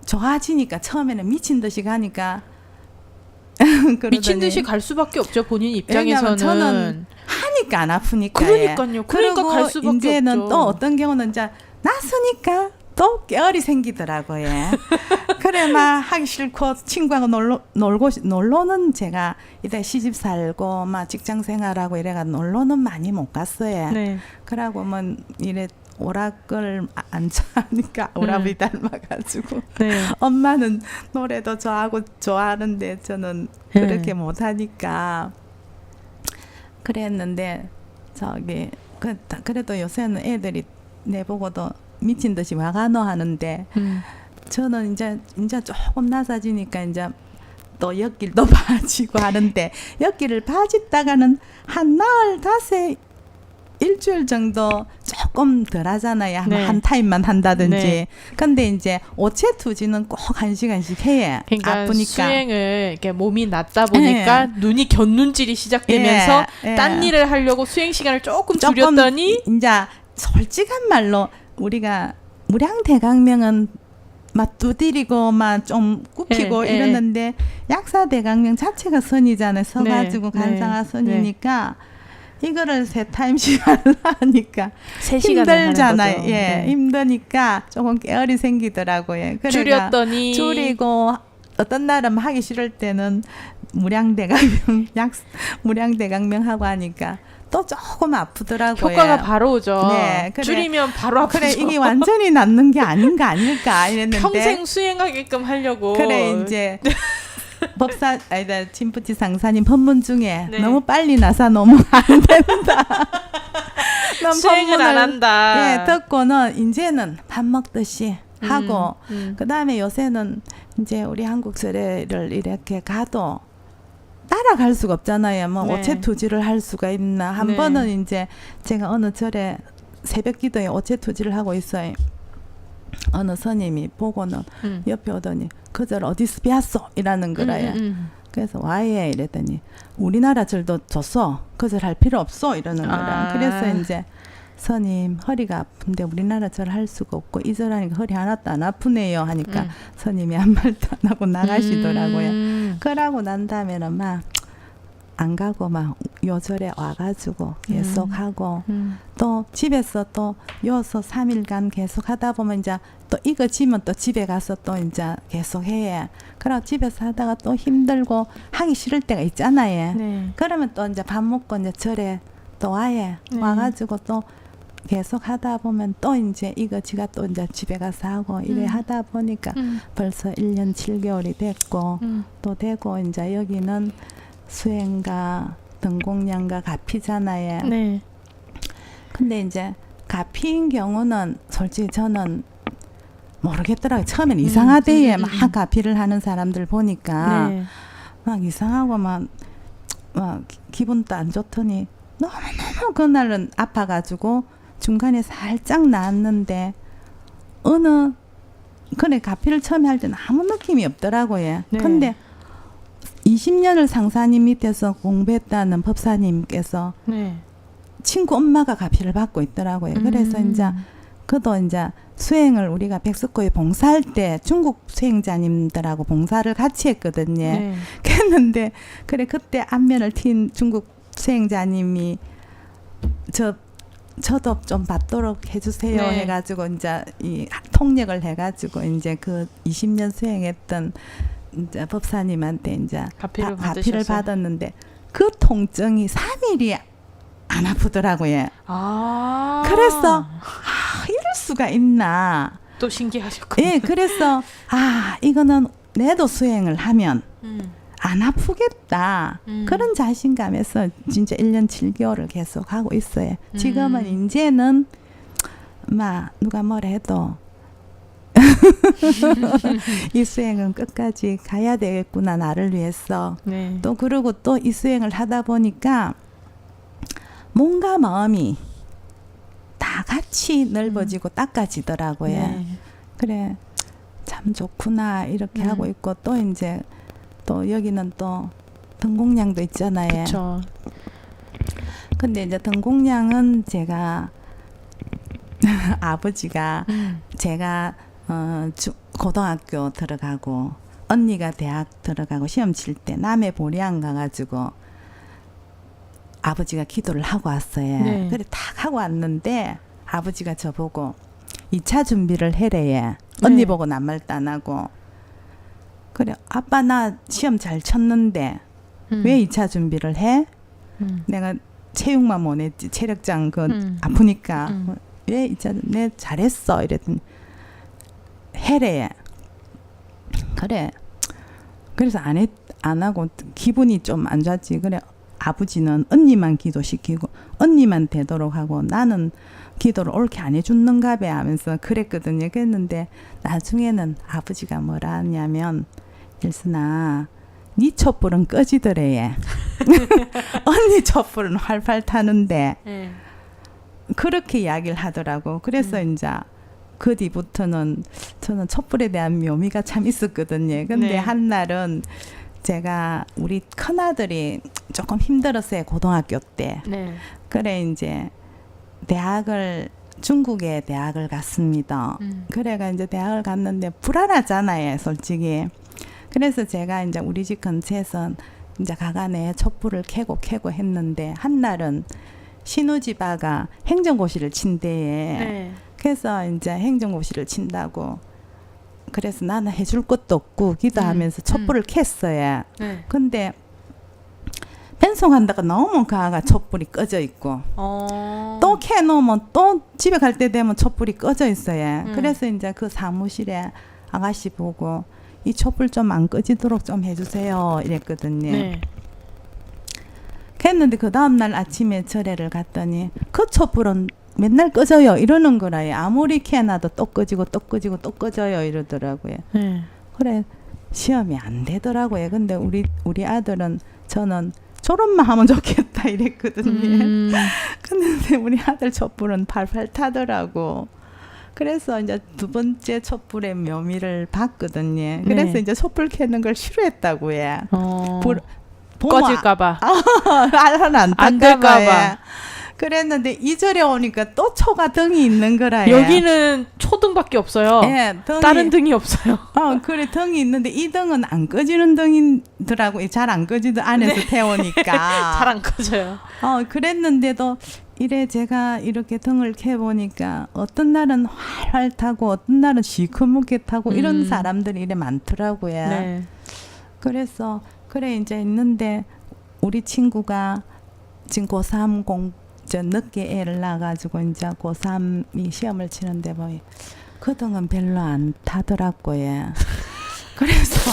좋아지니까 처음에는 미친 듯이 가니까 그러더니 미친 듯이 갈 수밖에 없죠. 본인 왜냐면 입장에서는. 저는 하니까 안 아프니까. 그러니까요. 그러니까 그리고 갈 수밖에 이제는 없죠. 또 어떤 경우는 이제 나서니까 또 깨어리 생기더라고요. 그래 막 하기 싫고 친구하고 놀러는 제가 이래 시집 살고 막 직장 생활하고 이래가 놀러는 많이 못 갔어요. 네. 그러고 뭐 이래 오락을 안 좋아하니까 오라비 닮아가지고 네. 엄마는 노래도 좋아하는데 저는 네. 그렇게 못하니까 그랬는데 저기 그래도 요새는 애들이 내보고도 미친 듯이 와가노 하는데 저는 이제 조금 나사지니까 이제 또 엿길도 봐지고 하는데 엿길을 봐짓다가는 한 나흘 닷새 일주일 정도 조금 덜 하잖아요. 네. 한 타임만 한다든지. 네. 근데 이제 오체 투지는 꼭 1시간씩 해야 그러니까 아프니까. 수행을 이렇게 몸이 낫다 보니까 눈이 곁눈질이 시작되면서 예. 딴 일을 하려고 수행 시간을 조금 조금 줄였더니 이제 솔직한 말로 우리가 무량대강명은 막 두드리고 막 좀 굽히고 예, 이러는데 약사대강명 자체가 선이잖아요. 서가지고 네, 간사가 네, 선이니까 이거를 3타임씩을 하니까 3시간을 힘들잖아요. 하는 거죠. 예, 네. 힘드니까 조금 깨어리 생기더라고요. 그래가 줄였더니 줄이고 어떤 날은 하기 싫을 때는 무량대강명 하고 하니까 또 조금 아프더라고요. 효과가 바로 오죠. 네, 그래. 줄이면 바로 아프죠. 그래 이게 완전히 낫는 게 아닌가 이랬는데 평생 수행하게끔 하려고. 그래 이제 진푸티 상사님 법문 중에 네. 너무 빨리 나서 너무 안 된다. 난 수행을 안 법문을, 한다. 예, 듣고는 이제는 밥 먹듯이 하고 그다음에 요새는 이제 우리 한국 절에를 이렇게 가도 따라갈 수가 없잖아요. 뭐 네. 오체투지를 할 수가 있나. 한 네. 번은 이제 제가 어느 절에 새벽 기도에 오체투지를 하고 있어요. 어느 스님이 보고는 옆에 오더니 그 절 어디서 배웠어? 이라는 거라요. 그래서 와예 이랬더니 우리나라 절도 줬어. 그 절 할 필요 없어. 이러는 거라. 그래서 이제 스님 허리가 아픈데 우리나라 절 할 수가 없고 이 절 하니까 허리 하나도 안 아프네요 하니까 스님이 한 말도 안 하고 나가시더라고요. 그러고 난 다음에는 막 안 가고 막 요절에 와가지고 계속 하고 또 집에서 또 요서 3일간 계속 하다 보면 이제 또 이거 지면 또 집에 가서 또 이제 계속 해. 그러고 집에서 하다가 또 힘들고 하기 싫을 때가 있잖아요. 네. 그러면 또 이제 밥 먹고 이제 절에 또 와예. 네. 와가지고 또 계속 하다 보면 또 이제 이거 지가 또 이제 집에 가서 하고 이래 하다 보니까 벌써 1년 7개월이 됐고 또 되고 이제 여기는 수행가 등공량가 가피잖아요. 네. 근데 이제 가피인 경우는 솔직히 저는 모르겠더라고요. 처음엔 이상하대요. 막 가피를 하는 사람들 보니까 네. 막 이상하고 막 기분도 안 좋더니 너무너무 그날은 아파가지고 중간에 살짝 나았는데 그래 가피를 처음에 할 때는 아무 느낌이 없더라고요. 네. 근데 20년을 상사님 밑에서 공부했다는 법사님께서 네. 친구 엄마가 가피를 받고 있더라고요. 그래서 이제 그도 이제 수행을 우리가 백석고에 봉사할 때 중국 수행자님들하고 봉사를 같이 했거든요. 네. 했는데 그래 그때 안면을 튄 중국 수행자님이 저도 좀 받도록 해주세요 네. 해가지고 이제 이 통역을 해가지고 이제 그 20년 수행했던 이제 법사님한테 이제 가피를 가피를 받으셨어요? 받았는데 그 통증이 3일이 안 아프더라고요. 그래서 이럴 수가 있나. 또 신기하셨군요. 예, 그래서 이거는 내도 수행을 하면 안 아프겠다. 그런 자신감에서 진짜 1년 7개월을 계속 하고 있어요. 지금은 이제는 막 누가 뭐라 해도 이 수행은 끝까지 가야 되겠구나 나를 위해서. 네. 또 그러고 또 이 수행을 하다 보니까 몸과 마음이 다 같이 넓어지고 닦아지더라고요. 네. 그래 참 좋구나 이렇게 하고 있고 또 이제 또 여기는 또 등공량도 있잖아요. 그렇죠. 근데 이제 등공량은 제가 아버지가 제가 고등학교 들어가고 언니가 대학 들어가고 시험 칠 때 남해 보리안 가가지고 아버지가 기도를 하고 왔어요. 네. 그래 탁 하고 왔는데 아버지가 저보고 2차 준비를 해래요. 언니 네. 보고 남말도 안 하고. 그래 아빠 나 시험 잘 쳤는데 왜 2차 준비를 해? 내가 체육만 못 했지 체력장 아프니까 왜 2차 내 잘했어 이랬더니 해래. 그래. 그래서 안 하고 기분이 좀 안 좋았지. 그래 아버지는 언니만 기도시키고 언니만 되도록 하고 나는 기도를 옳게 안 해줬는가 봐 하면서 그랬거든요. 그랬는데 나중에는 아버지가 뭐라 하냐면 일순아 네 촛불은 꺼지더래. 언니 촛불은 활활 타는데 네. 그렇게 이야기를 하더라고. 그래서 이제 그 뒤부터는 저는 촛불에 대한 묘미가 참 있었거든요. 근데 네. 한날은 제가 우리 큰아들이 조금 힘들었어요. 고등학교 때. 네. 그래 이제 중국에 대학을 갔습니다. 그래가 이제 대학을 갔는데 불안하잖아요, 솔직히. 그래서 제가 이제 우리 집 근처에서 이제 가간에 촛불을 켜고 했는데 한날은 신우집아가 행정고시를 친대에. 네. 그래서 이제 행정고시를 친다고. 그래서 나는 해줄 것도 없고 기도하면서 촛불을 켰어요. 네. 근데 펜송한다가 너무 가가 촛불이 꺼져 있고 또 켜놓으면 또 집에 갈 때 되면 촛불이 꺼져 있어요. 그래서 이제 그 사무실에 아가씨 보고 이 촛불 좀 안 꺼지도록 좀 해주세요 이랬거든요. 네. 했는데 그 다음날 아침에 절에를 갔더니 그 촛불은 맨날 꺼져요 이러는 거라요. 아무리 켜놔도 또 꺼지고 또 꺼지고 또 꺼져요 이러더라고요. 네. 그래 시험이 안 되더라고요. 근데 우리 아들은 저는 졸업만 하면 좋겠다 이랬거든요. 근데 우리 아들 촛불은 팔팔 타더라고. 그래서 이제 두 번째 촛불의 묘미를 봤거든요. 그래서 네. 이제 촛불 켜는 걸 싫어했다고요. 꺼질까봐. 알은 안 안 탈까봐. 될까봐. 그랬는데 2절에 오니까 또 초가 등이 있는 거라요. 여기는 초등밖에 없어요. 예, 등이, 다른 등이 없어요. 그래 등이 있는데 이 등은 안 꺼지는 등이더라고요. 잘 안 꺼지도 안에서 태우니까. 잘 안 꺼져요. 그랬는데도 이래 제가 이렇게 등을 켜보니까 어떤 날은 활활 타고 어떤 날은 시커멓게 타고 이런 사람들이 이래 많더라고요. 네. 그래서 그래 이제 있는데 우리 친구가 지금 고3 저 늦게 애를 낳아가지고 이제 고3이 시험을 치는데 뭐 그 등은 별로 안 타더라고요. 그래서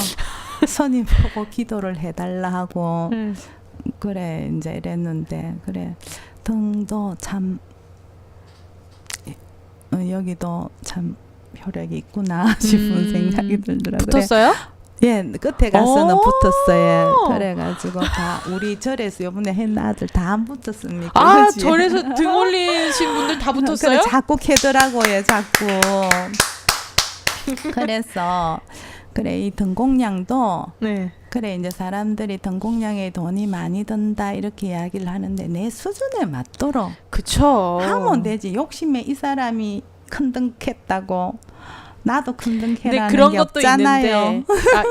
손님 보고 기도를 해달라 하고 그래 이제 이랬는데 그래 등도 참 여기도 참 효력이 있구나 싶은 생각이 들더라고요. 붙었어요? 예, 끝에 가서는 붙었어요. 그래가지고 다 우리 절에서 요번에 한 아들 다 안 붙었습니까? 아, 그지? 절에서 등 올리신 분들 다 붙었어요? 그래, 자꾸 캐더라고요, 자꾸. 그래서 그래 이 등공량도 네. 그래 이제 사람들이 등공량에 돈이 많이 든다 이렇게 이야기를 하는데 내 수준에 맞도록 그쵸. 하면 되지. 욕심에 이 사람이 큰 등 캤다고 나도 큰 등 근데 켜라는 그런 게 것도 없잖아요. 있는데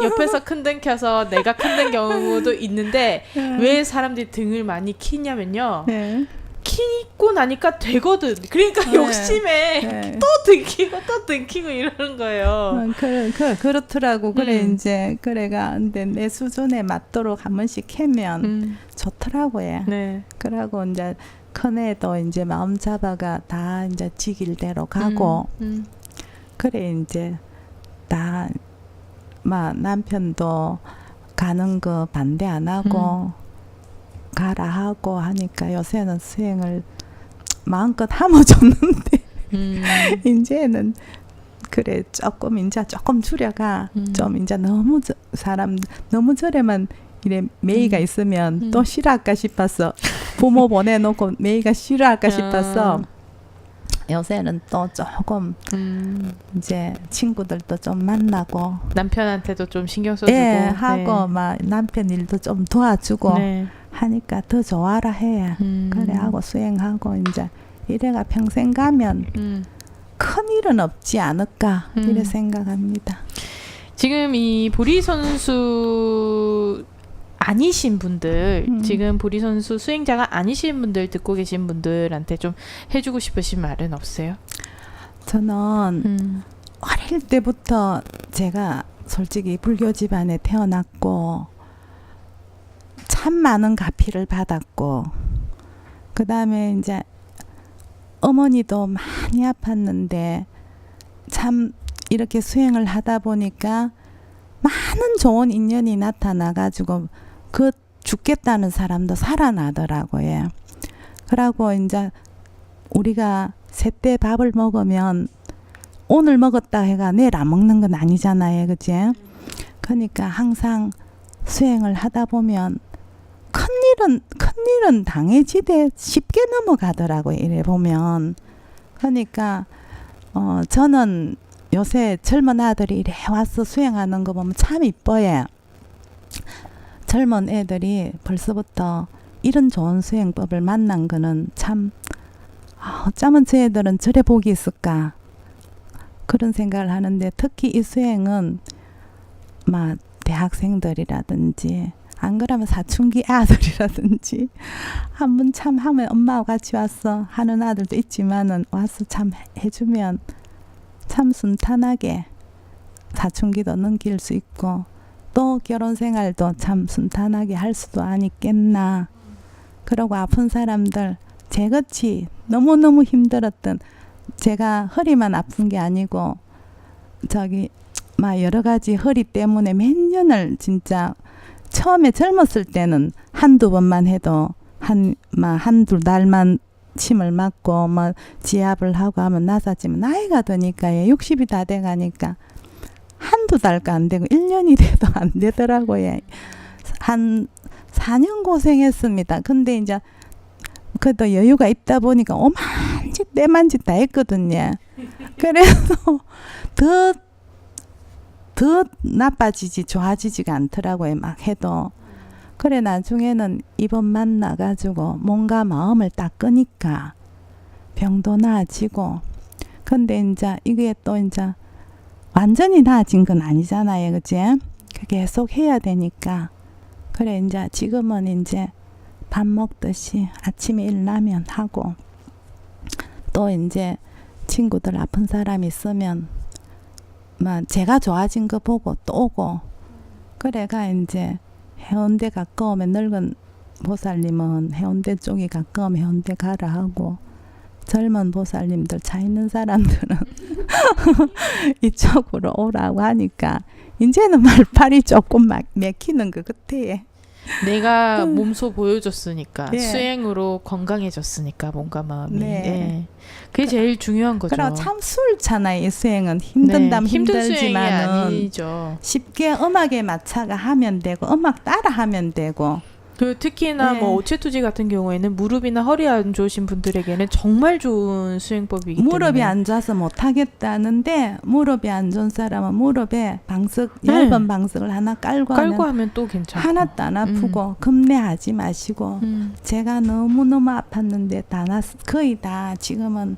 옆에서 큰 등 켜서 내가 큰 등 경우도 있는데 왜 사람들이 등을 많이 키냐면요. 네. 키고 나니까 되거든. 그러니까 네. 욕심에 네. 또 등 키고 또 등 키고 이러는 거예요. 그렇더라고. 그래 이제 그래가 근데 내 수준에 맞도록 한 번씩 캐면 좋더라고요. 네. 그러고 이제 큰애도 이제 마음 잡아가 다 이제 지 길대로 가고 그래 이제 다 막 남편도 가는 거 반대 안 하고 가라 하고 하니까 요새는 수행을 마음껏 하면 좋는데 이제는 그래 조금 이제 조금 줄여가 좀 이제 너무 사람 너무 절에만 이래 매이가 있으면 또 싫어할까 싶어서 부모 보내놓고 매이가 싫어할까 싶어서 요새는 또 조금 이제 친구들도 좀 만나고 남편한테도 좀 신경 써주고 하고 막 남편 일도 좀 도와주고 네. 하니까 더 좋아라 해. 그래 하고 수행하고 이제 이래가 평생 가면 큰 일은 없지 않을까 이래 생각합니다. 지금 이 보리 선수 아니신 분들, 지금 보리 선수 수행자가 아니신 분들 듣고 계신 분들한테 좀 해주고 싶으신 말은 없어요? 저는 어릴 때부터 제가 솔직히 불교 집안에 태어났고 참 많은 가피를 받았고 그 다음에 이제 어머니도 많이 아팠는데 참 이렇게 수행을 하다 보니까 많은 좋은 인연이 나타나가지고 그 죽겠다는 사람도 살아나더라고요. 그러고 이제 우리가 새때 밥을 먹으면 오늘 먹었다 해가 내일 안 먹는 건 아니잖아요. 그치? 그러니까 항상 수행을 하다 보면 큰일은 당해지되 쉽게 넘어가더라고요. 이래 보면. 그러니까 저는 요새 젊은 아들이 이래 와서 수행하는 거 보면 참 이뻐요. 젊은 애들이 벌써부터 이런 좋은 수행법을 만난 거는 참 어쩌면 저 애들은 저래 복이 있을까 그런 생각을 하는데 특히 이 수행은 막 대학생들이라든지 안 그러면 사춘기 아들이라든지 한번 참 하면 엄마와 같이 와서 하는 아들도 있지만은 와서 참 해주면 참 순탄하게 사춘기도 넘길 수 있고 또 결혼 생활도 참 순탄하게 할 수도 아니겠나. 그러고 아픈 사람들 제같이 너무너무 힘들었던 제가 허리만 아픈 게 아니고 막 여러 가지 허리 때문에 몇 년을 진짜 처음에 젊었을 때는 한두 번만 해도 한두 달만 침을 맞고 뭐 지압을 하고 하면 나섰지만 나이가 드니까 60이 다 돼가니까 한두 달가 안 되고 1년이 돼도 안 되더라고요. 한 4년 고생했습니다. 근데 이제 그래도 여유가 있다 보니까 오만짓 때만짓 다 했거든요. 그래서 더 나빠지지 좋아지지가 않더라고요. 막 해도. 그래 나중에는 이번 만나가지고 뭔가 마음을 딱 끄니까 병도 나아지고 근데 이제 이게 또 이제 완전히 나아진 건 아니잖아요. 그치? 계속 해야 되니까 그래 이제 지금은 이제 밥 먹듯이 아침에 일나면 하고 또 이제 친구들 아픈 사람 있으면 막 제가 좋아진 거 보고 또 오고 그래가 이제 해운대 가까우면 늙은 보살님은 해운대 쪽이 가까우면 해운대 가라 하고 젊은 보살님들 차 있는 사람들은 이쪽으로 오라고 하니까 이제는 말팔이 조금 막 맥히는 것 같아. 내가 몸소 보여줬으니까 예. 수행으로 건강해졌으니까 몸과 마음이 네. 예. 그게 제일 중요한 거죠. 그리고 참 수월찮아요. 이 수행은 힘든다면 힘든 수행이 힘들지만은 아니죠. 쉽게 음악에 맞춰가 하면 되고 음악 따라 하면 되고 그 특히나 네. 뭐 오체투지 같은 경우에는 무릎이나 허리 안 좋으신 분들에게는 정말 좋은 수행법이기 무릎이 때문에 안 좋아서 못 하겠다는데 무릎이 안 좋은 사람은 무릎에 방석 네. 얇은 방석을 하나 깔고 하면 또 괜찮고 하나도 안 아프고 겁내하지 마시고 제가 너무너무 아팠는데 거의 다 지금은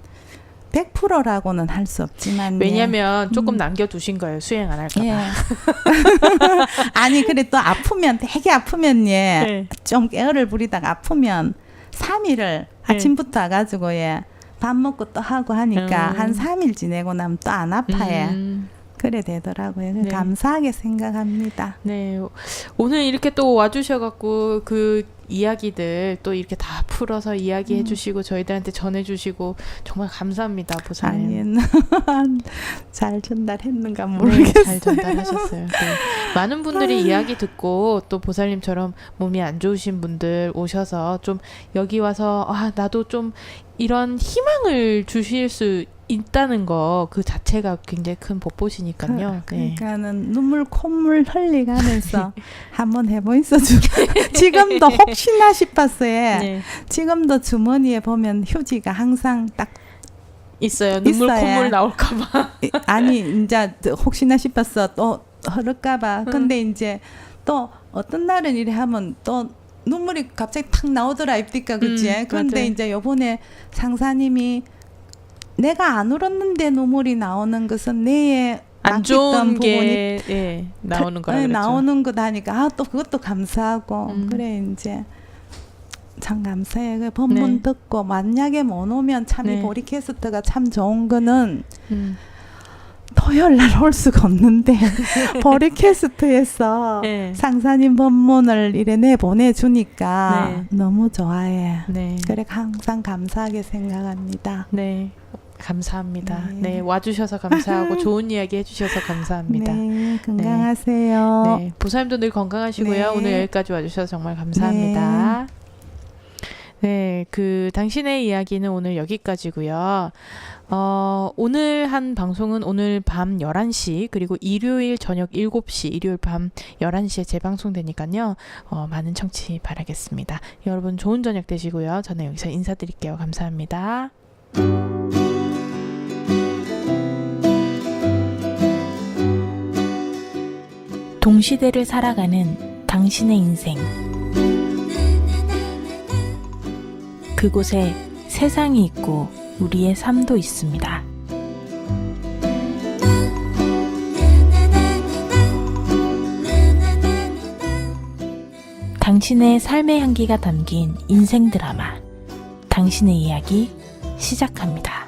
100%라고는 할 수 없지만 왜냐면 조금 남겨두신 거예요. 수행 안 할까 봐. 예. 아니 그래 또 아프면 되게 아프면 네. 좀 게으를 부리다가 아프면 3일을 아침부터 와가지고 밥 먹고 또 하고 하니까 한 3일 지내고 나면 또 안 아파요. 그래 되더라고요. 네. 감사하게 생각합니다. 네, 오늘 이렇게 또 와주셔갖고 그 이야기들 또 이렇게 다 풀어서 이야기해주시고 저희들한테 전해주시고 정말 감사합니다, 보살님. 아니 잘 전달했는가 모르겠어요. 네, 잘 전달하셨어요. 네. 많은 분들이 이야기 듣고 또 보살님처럼 몸이 안 좋으신 분들 오셔서 좀 여기 와서 나도 좀 이런 희망을 주실 수 있다는 거 그 자체가 굉장히 큰 복보시니까요. 그러니까는 눈물 콧물 흘리가면서 한번 해보이소. 지금도 혹시나 싶었어요. 네. 지금도 주머니에 보면 휴지가 항상 딱 있어요. 눈물 있어요. 콧물 나올까봐. 아니 이제 혹시나 싶었어. 또 흐를까봐. 근데 이제 또 어떤 날은 이래 하면 또 눈물이 갑자기 탁 나오더라 입니까, 그치? 그런데 맞아요. 이제 요번에 상사님이 내가 안 울었는데 눈물이 나오는 것은 내의 안 좋은 맡겼던 게 예, 나오는 거라 그랬죠. 나오는 거 하니까 또 그것도 감사하고 음. 그래 이제 참 감사해. 그 법문 네. 듣고 만약에 못 오면 참 이 네. 보리캐스트가 참 좋은 거는 음. 토요일 날 올 수가 없는데 보리캐스트에서 네. 상사님 법문을 이래 내 보내주니까 네. 너무 좋아해. 네. 그래 항상 감사하게 생각합니다. 네. 감사합니다. 네. 네, 와주셔서 감사하고 좋은 이야기 해주셔서 감사합니다. 네, 건강하세요. 네, 보사님도 늘 건강하시고요. 네. 오늘 여기까지 와주셔서 정말 감사합니다. 네, 그 당신의 이야기는 오늘 여기까지고요. 오늘 한 방송은 오늘 밤 11시 그리고 일요일 저녁 7시, 일요일 밤 11시에 재방송되니까요. 많은 청취 바라겠습니다. 여러분 좋은 저녁 되시고요. 저는 여기서 인사드릴게요. 감사합니다. 동시대를 살아가는 당신의 인생. 그곳에 세상이 있고 우리의 삶도 있습니다. 당신의 삶의 향기가 담긴 인생 드라마. 당신의 이야기 시작합니다.